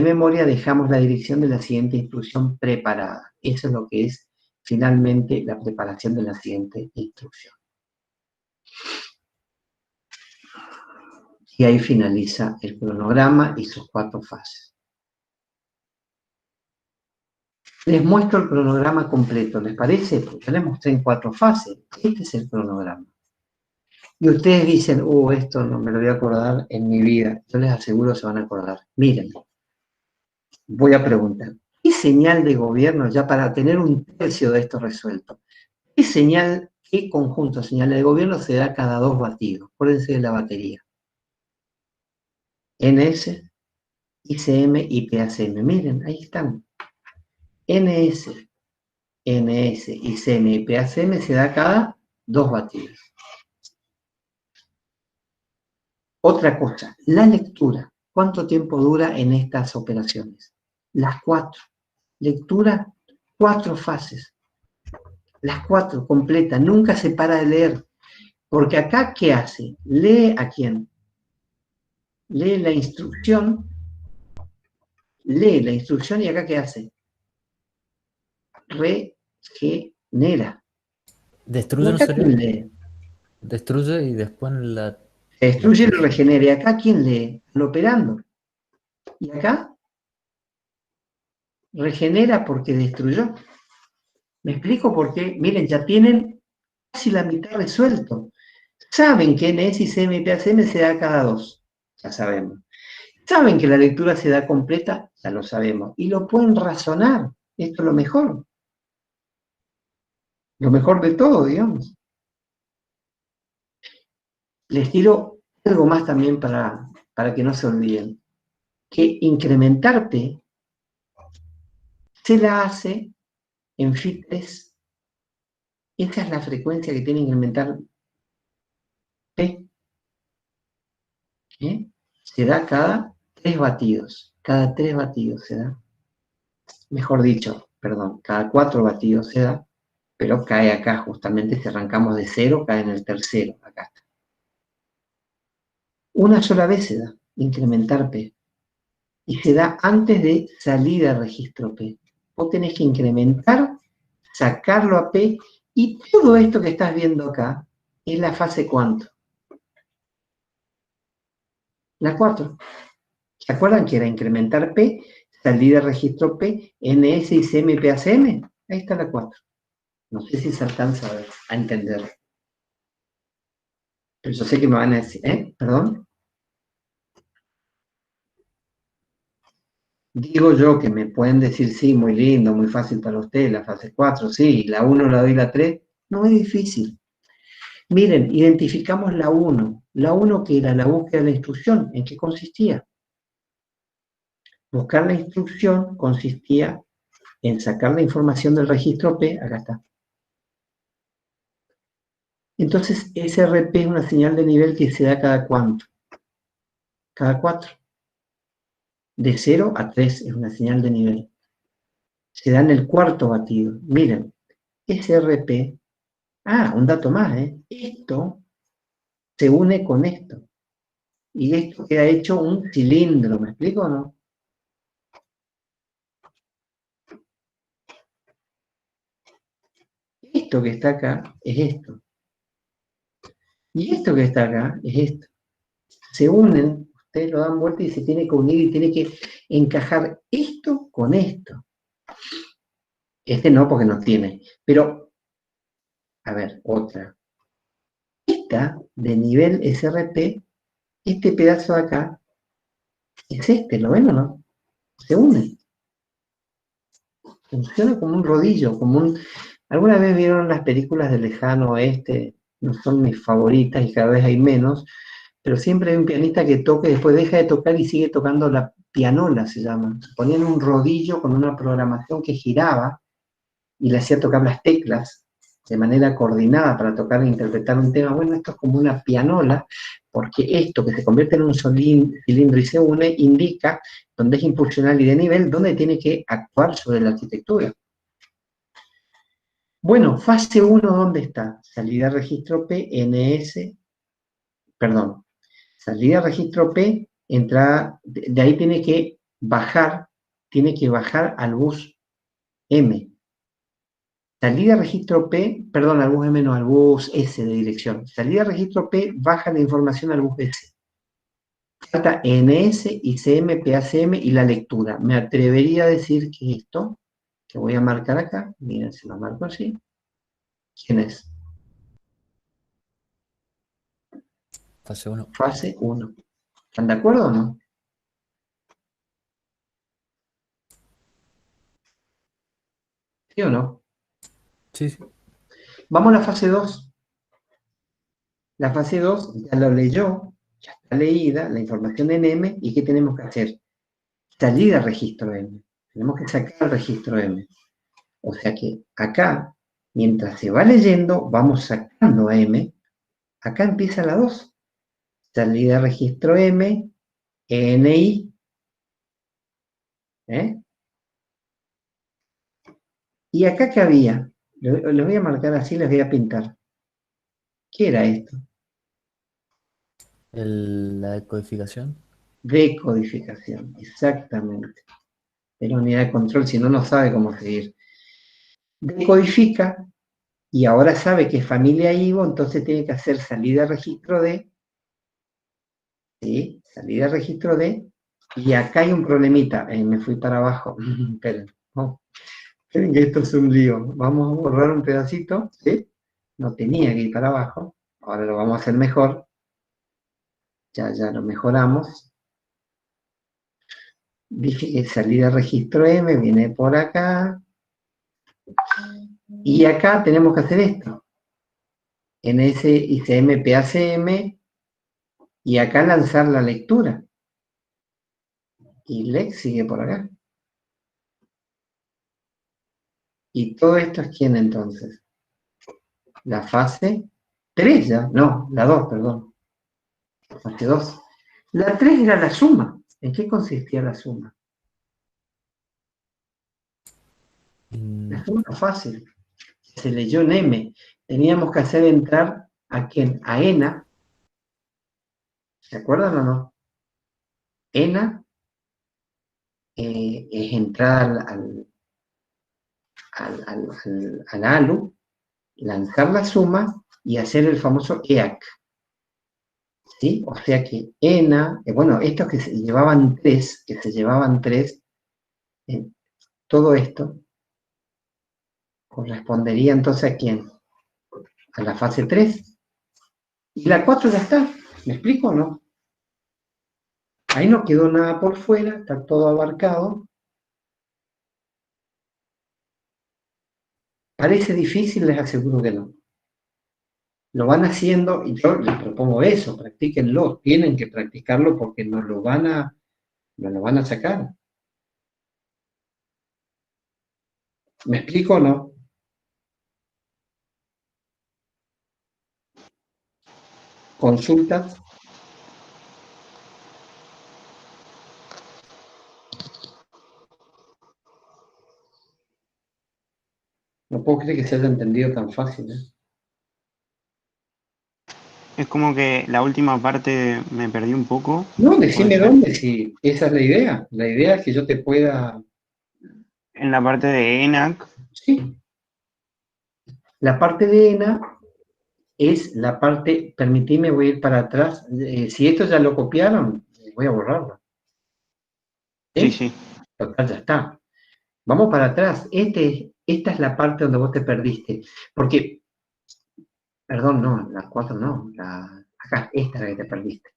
memoria, dejamos la dirección de la siguiente instrucción preparada. Eso es lo que es finalmente la preparación de la siguiente instrucción. Y ahí finaliza el cronograma y sus 4 fases. Les muestro el cronograma completo, ¿les parece? Porque ya les mostré en 4 fases. Este es el cronograma. Y ustedes dicen, esto no me lo voy a acordar en mi vida. Yo les aseguro que se van a acordar. Miren, voy a preguntar, ¿qué señal de gobierno, ya para tener un tercio de esto resuelto, qué conjunto de señales de gobierno se da cada 2 batidos? Acuérdense de la batería. NS, ICM y PACM. Miren, ahí están. NS, ICM y PACM se da cada 2 batidos. Otra cosa, la lectura. ¿Cuánto tiempo dura en estas operaciones? Las 4. Lectura, 4 fases. Las 4 completas, nunca se para de leer. Porque acá, ¿qué hace? ¿Lee a quién? Lee la instrucción y acá, ¿qué hace? Regenera. Destruye, ¿no ¿Acá sería? quién lee? Destruye y después la... Se destruye y la- regenera. ¿Y acá quién lee? El operando. ¿Y acá? Regenera porque destruyó. ¿Me explico por qué? Miren, ya tienen casi la mitad resuelto. Saben que NS y CMPACM se da cada 2. Ya sabemos. Saben que la lectura se da completa, ya lo sabemos. Y lo pueden razonar. Esto es lo mejor. Lo mejor de todo, digamos. Les tiro algo más también para que no se olviden. Que incrementar P se la hace en Fi3. Esta es la frecuencia que tiene que incrementar P. ¿Eh? Se da cada 3 batidos. Cada 3 batidos se da. Mejor dicho, perdón, cada 4 batidos se da, pero cae acá justamente si arrancamos de 0, cae en el tercero. Acá está. Una sola vez se da, incrementar P. Y se da antes de salir al registro P. Vos tenés que incrementar, sacarlo a P, y todo esto que estás viendo acá es la fase cuánto. La 4. ¿Se acuerdan que era incrementar P, salir del registro P, NS y CMPACM? Ahí está la 4. No sé si se alcanza a entender. Pero yo sé que me van a decir, ¿Perdón? Digo yo que me pueden decir, sí, muy lindo, muy fácil para usted, la fase 4, sí, la 1 la doy la 3. No es difícil. Miren, identificamos la 1. La 1 que era la búsqueda de la instrucción, ¿en qué consistía? Buscar la instrucción consistía en sacar la información del registro P, acá está. Entonces, SRP es una señal de nivel que se da cada cuánto. Cada 4. De 0 a 3 es una señal de nivel. Se da en el cuarto batido. Miren, SRP, un dato más, esto se une con esto. Y esto queda hecho un cilindro, ¿me explico o no? Esto que está acá es esto. Y esto que está acá es esto. Se unen, ustedes lo dan vuelta y se tiene que unir y tiene que encajar esto con esto. Este no, porque no tiene. Pero, a ver, otra. Esta de nivel SRP, este pedazo de acá, es este, ¿lo ven o no? Se une. Funciona como un rodillo, como un... ¿Alguna vez vieron las películas de Lejano Oeste? No son mis favoritas y cada vez hay menos, pero siempre hay un pianista que toca y después deja de tocar y sigue tocando la pianola, se llama. Ponían un rodillo con una programación que giraba y le hacía tocar las teclas de manera coordinada para tocar e interpretar un tema. Bueno, esto es como una pianola, porque esto que se convierte en un cilindro y se une, indica dónde es impulsional y de nivel, dónde tiene que actuar sobre la arquitectura. Bueno, fase 1, ¿dónde está? Salida registro P, NS, perdón, salida registro P, entrada, de ahí tiene que bajar al bus M. Salida registro P, perdón, al bus M no, al bus S de dirección. Salida registro P, baja la información al bus S. Falta NS y CM, PACM y la lectura. Me atrevería a decir que esto, que voy a marcar acá, miren, se lo marco así. ¿Quién es? Fase 1. Fase 1. ¿Están de acuerdo o no? ¿Sí o no? Sí, sí. Vamos a la fase 2. La fase 2 ya lo leyó, ya está leída, la información en M, ¿y qué tenemos que hacer? Salir al registro M. Tenemos que sacar el registro M. O sea que acá, mientras se va leyendo, vamos sacando a M. Acá empieza la 2. salida registro M, ENI, y acá que había, lo voy a marcar así, les voy a pintar. ¿Qué era esto? La decodificación. Decodificación, exactamente. Es la unidad de control, si no, no sabe cómo seguir. Decodifica, y ahora sabe que es familia IVO, entonces tiene que hacer salida registro D, ¿sí? Salida registro D, y acá hay un problemita, me fui para abajo, esperen, no, esperen que esto es un lío, vamos a borrar un pedacito, ¿sí? No tenía que ir para abajo, ahora lo vamos a hacer mejor, ya lo mejoramos. Dije que salida registro M viene por acá, y acá tenemos que hacer esto, NS ICM PACM, y acá lanzar la lectura. Y LEX sigue por acá. ¿Y todo esto es quién entonces? La fase 3 ya, no, la 2, perdón. La fase 2. La 3 era la suma. ¿En qué consistía la suma? La suma era fácil. Se leyó en M. Teníamos que hacer entrar a quién? A ENA. ¿Se acuerdan o no? ENA es entrar al ALU, lanzar la suma y hacer el famoso EAC. ¿Sí? O sea que ENA, bueno, estos que se llevaban tres, todo esto correspondería entonces ¿a quién? A la fase 3. Y la 4 ya está. ¿Me explico o no? Ahí no quedó nada por fuera, está todo abarcado. Parece difícil, les aseguro que no. Lo van haciendo y yo les propongo eso, practíquenlo, tienen que practicarlo porque nos lo van a sacar. ¿Me explico o no? Consultas. No puedo creer que se haya entendido tan fácil, ¿eh? Es como que la última parte me perdí un poco. No, ¿Puede decime ser? dónde, si esa es la idea. La idea es que yo te pueda... En la parte de ENAC. Sí. La parte de ENA es la parte... Permitime, voy a ir para atrás. Si esto ya lo copiaron, voy a borrarlo. Sí, ¿Sí? sí. Total, ya está. Vamos para atrás. Esta es la parte donde vos te perdiste. Porque, perdón, no, la 4 no. Acá, esta es la que te perdiste.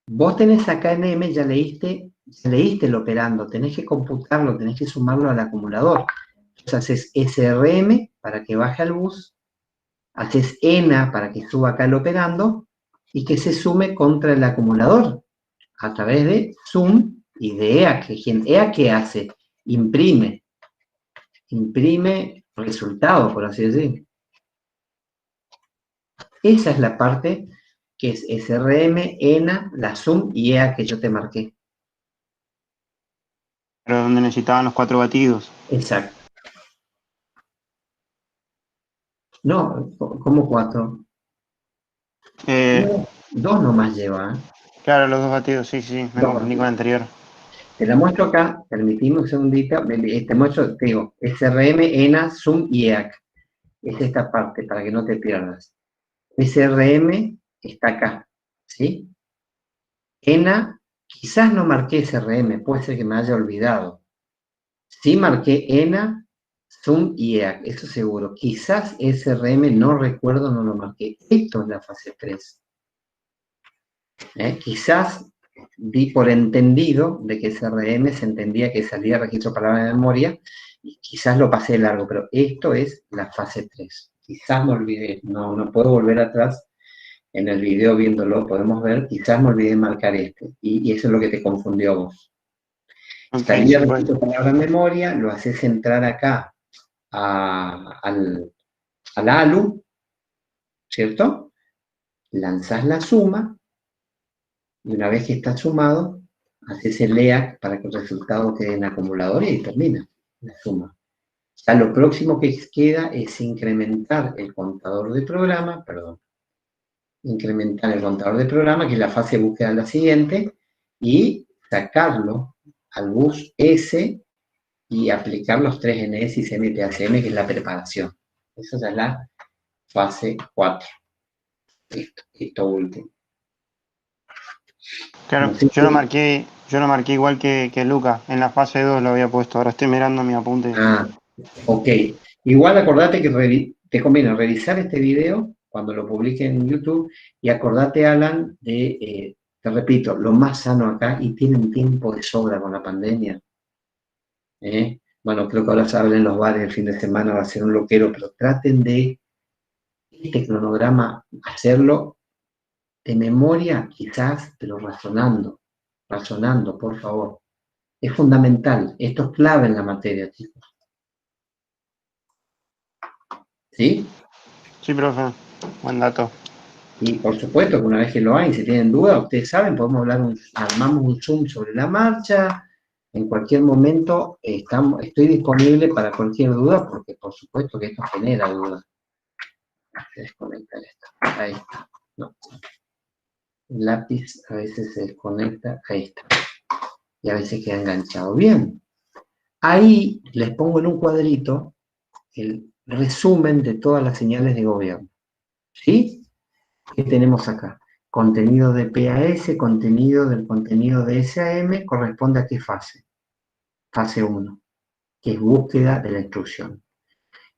Vos tenés acá en M, ya leíste el operando, tenés que computarlo, tenés que sumarlo al acumulador. Entonces haces SRM para que baje al bus, haces ENA para que suba acá el operando y que se sume contra el acumulador a través de sum y de EAC. ¿EAC qué hace? Imprime resultado, por así decir. Esa es la parte que es SRM, ENA, la sum y EAC que yo te marqué. Pero donde necesitaban los 4 batidos. Exacto. No, ¿cómo 4? No, 2 nomás lleva, ¿eh? Claro, los 2 batidos, sí, sí. Me confundí con el anterior. Te la muestro acá, permitime un segundito, te muestro, te digo, SRM, ENA, Sum y EAC. Es esta parte, para que no te pierdas. SRM está acá, ¿sí? ENA, quizás no marqué SRM, puede ser que me haya olvidado. Sí marqué ENA, Sum y EAC, eso seguro. Quizás SRM, no recuerdo, no lo marqué. Esto es la fase 3. Quizás di por entendido de que SRM se entendía que salía registro palabra de memoria y quizás lo pasé de largo, pero esto es la fase 3. Quizás me olvidé, no puedo volver atrás en el video viéndolo, podemos ver, quizás me olvidé de marcar este, y eso es lo que te confundió a vos. Okay, Salía sí, registro palabra de memoria, lo haces entrar acá al ALU, ¿cierto? lanzás la suma, y una vez que está sumado, haces el EAC para que el resultado quede en acumulador y ahí termina la suma. Ya lo próximo que queda es incrementar el contador de programa, incrementar el contador de programa, que es la fase de búsqueda de la siguiente, y sacarlo al bus S y aplicar los 3 NS y CMPHM, que es la preparación. Esa ya es la fase 4. Esto último. Claro, No sé yo lo marqué igual que Luca. En la fase 2 lo había puesto. Ahora estoy mirando mi apunte. Ok. Igual acordate que te conviene revisar este video cuando lo publique en YouTube y acordate, Alan, te repito, lo más sano acá, y tienen tiempo de sobra con la pandemia. Bueno, creo que ahora se hablan en los bares el fin de semana, va a ser un loquero, pero traten de este cronograma hacerlo de memoria, quizás, pero razonando, por favor. Es fundamental, esto es clave en la materia, chicos. ¿Sí? Sí, profe. Buen dato. Y por supuesto que una vez que lo hagan, si tienen dudas, ustedes saben, podemos armamos un Zoom sobre la marcha. En cualquier momento estoy disponible para cualquier duda, porque por supuesto que esto genera dudas. Se desconecta esto. Ahí está. No. El lápiz a veces se desconecta. Ahí está. Y a veces queda enganchado. Bien. Ahí les pongo en un cuadrito el resumen de todas las señales de gobierno. ¿Sí? ¿Qué tenemos acá? Contenido de PAS, contenido del contenido de SAM, ¿corresponde a qué fase? Fase 1, que es búsqueda de la instrucción.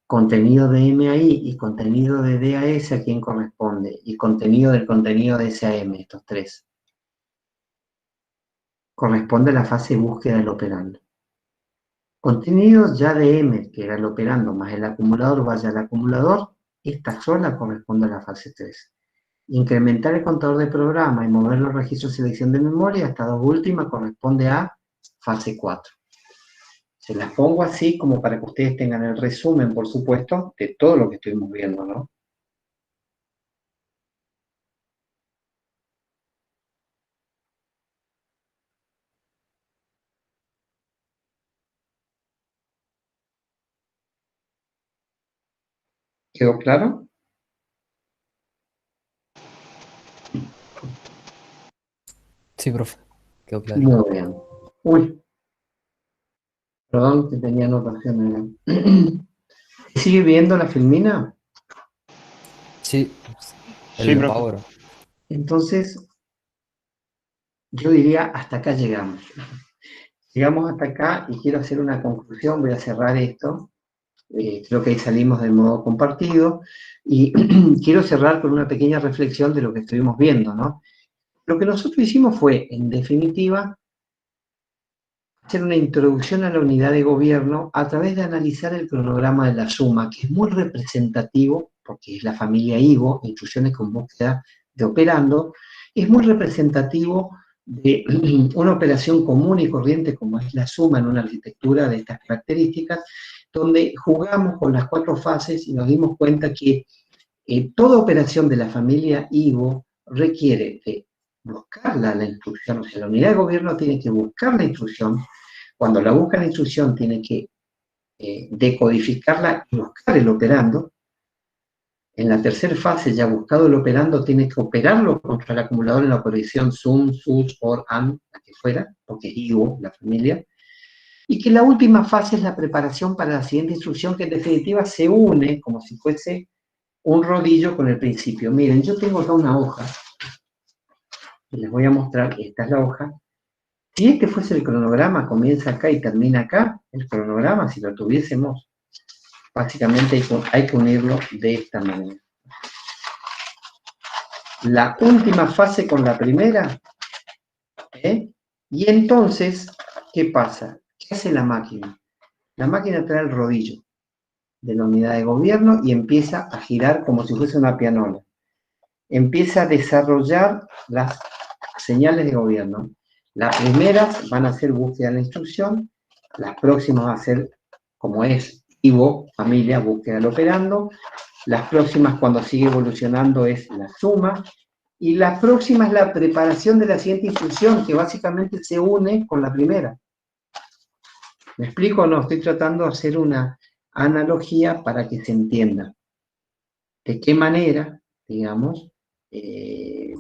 Contenido de MAI y contenido de DAS, ¿a quién corresponde? Y contenido del contenido de SAM, estos tres. Corresponde a la fase búsqueda del operando. Contenido ya de M, que era el operando, más el acumulador, vaya al acumulador, esta sola corresponde a la fase 3. Incrementar el contador de programa y mover los registros de selección de memoria, esta dos últimas corresponde a fase 4. Se las pongo así como para que ustedes tengan el resumen, por supuesto, de todo lo que estuvimos viendo, ¿no? ¿Quedó claro? Sí, profe, quedó claro. Muy bien. Uy, perdón que tenía anotaciones. ¿Sigue viendo la filmina? Sí, Sí, el profe. Power. Entonces, yo diría hasta acá llegamos. Llegamos hasta acá y quiero hacer una conclusión, voy a cerrar esto. Creo que ahí salimos del modo compartido y quiero cerrar con una pequeña reflexión de lo que estuvimos viendo, ¿no? Lo que nosotros hicimos fue, en definitiva, hacer una introducción a la unidad de gobierno a través de analizar el cronograma de la suma, que es muy representativo, porque es la familia IGO, instrucciones con búsqueda de operando, es muy representativo de una operación común y corriente como es la suma en una arquitectura de estas características, donde jugamos con las 4 fases y nos dimos cuenta que toda operación de la familia IGO requiere de buscarla la instrucción, o sea, la unidad de gobierno tiene que buscar la instrucción. Cuando la busca la instrucción tiene que decodificarla y buscar el operando. En la tercera fase, ya buscado el operando, tiene que operarlo contra el acumulador en la operación sum, sus, or, and, la que fuera, porque es IGO, la familia. Y que la última fase es la preparación para la siguiente instrucción, que en definitiva se une como si fuese un rodillo con el principio. Miren, yo tengo acá una hoja, y les voy a mostrar, esta es la hoja. Si este fuese el cronograma, comienza acá y termina acá, el cronograma, si lo tuviésemos, básicamente hay que unirlo de esta manera. La última fase con la primera, y entonces, ¿qué pasa? ¿Qué hace la máquina? La máquina trae el rodillo de la unidad de gobierno y empieza a girar como si fuese una pianola. Empieza a desarrollar las señales de gobierno. Las primeras van a ser búsqueda de la instrucción, las próximas van a ser, como es IVO, familia, búsqueda del operando, las próximas cuando sigue evolucionando es la suma, Y la próxima es la preparación de la siguiente instrucción, que básicamente se une con la primera. ¿Me explico o no? Estoy tratando de hacer una analogía para que se entienda. De qué manera, digamos, de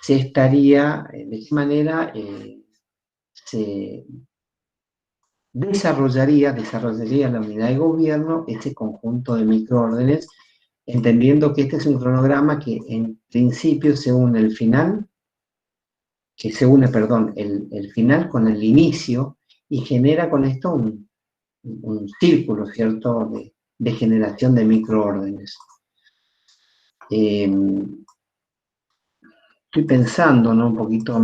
qué manera se desarrollaría la unidad de gobierno ese conjunto de microórdenes, entendiendo que este es un cronograma que en principio se une el final con el inicio y genera con esto un círculo, ¿cierto?, de generación de microórdenes. Estoy pensando, ¿no?, un poquito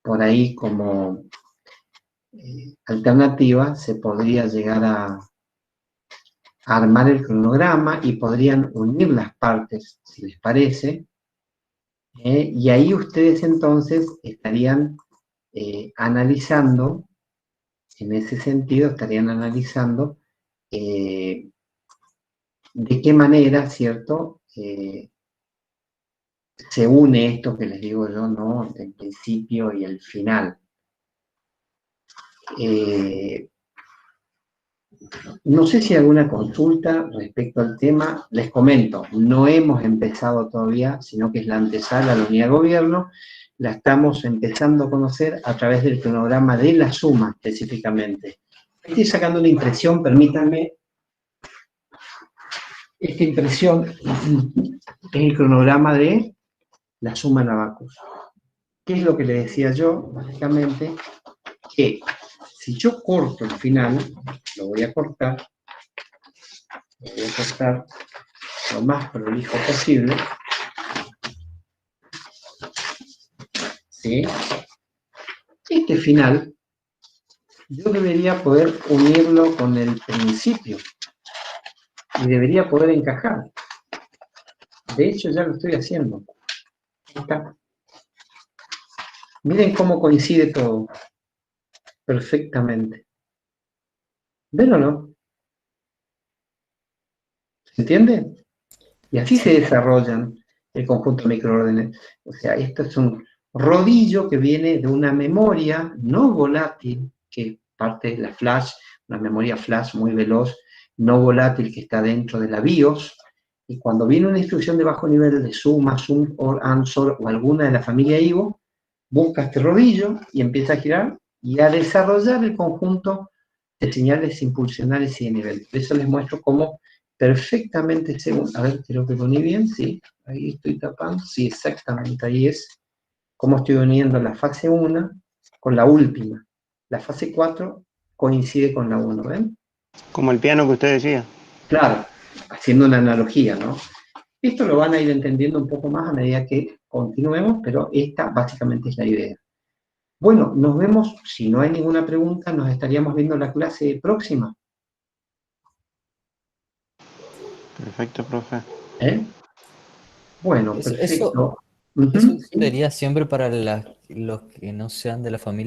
por ahí como alternativa, se podría llegar a armar el cronograma y podrían unir las partes, si les parece, y ahí ustedes entonces estarían analizando, en ese sentido, de qué manera, ¿cierto?, se une esto que les digo yo, ¿no?, el principio y el final. No sé si hay alguna consulta respecto al tema. Les comento, no hemos empezado todavía, sino que es la antesala a la unidad de gobierno. La estamos empezando a conocer a través del cronograma de la suma, específicamente. Estoy sacando una impresión, permítanme. Esta impresión es el cronograma de la suma en Abacus. ¿Qué es lo que le decía yo? Básicamente, que si yo corto el final, lo voy a cortar lo más prolijo posible, ¿sí? Este final, yo debería poder unirlo con el principio y debería poder encajar. De hecho, ya lo estoy haciendo. Ahí está. Miren cómo coincide todo perfectamente. ¿Ven o no? ¿Se entiende? Y así se desarrollan el conjunto de microórdenes. O sea, esto es un rodillo que viene de una memoria no volátil, que parte de la flash, una memoria flash muy veloz, no volátil, que está dentro de la BIOS, y cuando viene una instrucción de bajo nivel de suma, sum, or, and, sort, o alguna de la familia IVO, busca este rodillo y empieza a girar y a desarrollar el conjunto de señales impulsionales y de nivel. Por eso les muestro cómo perfectamente según, a ver, creo que lo uní bien, sí, ahí estoy tapando, sí, exactamente, ahí es, cómo estoy uniendo la fase 1 con la última. La fase 4 coincide con la 1, ¿ven? Como el piano que usted decía. Claro, haciendo una analogía, ¿no? Esto lo van a ir entendiendo un poco más a medida que continuemos, pero esta básicamente es la idea. Bueno, nos vemos, si no hay ninguna pregunta, nos estaríamos viendo en la clase próxima. Perfecto, profe. Bueno, Eso, perfecto. eso Sí. sería siempre para los que no sean de la familia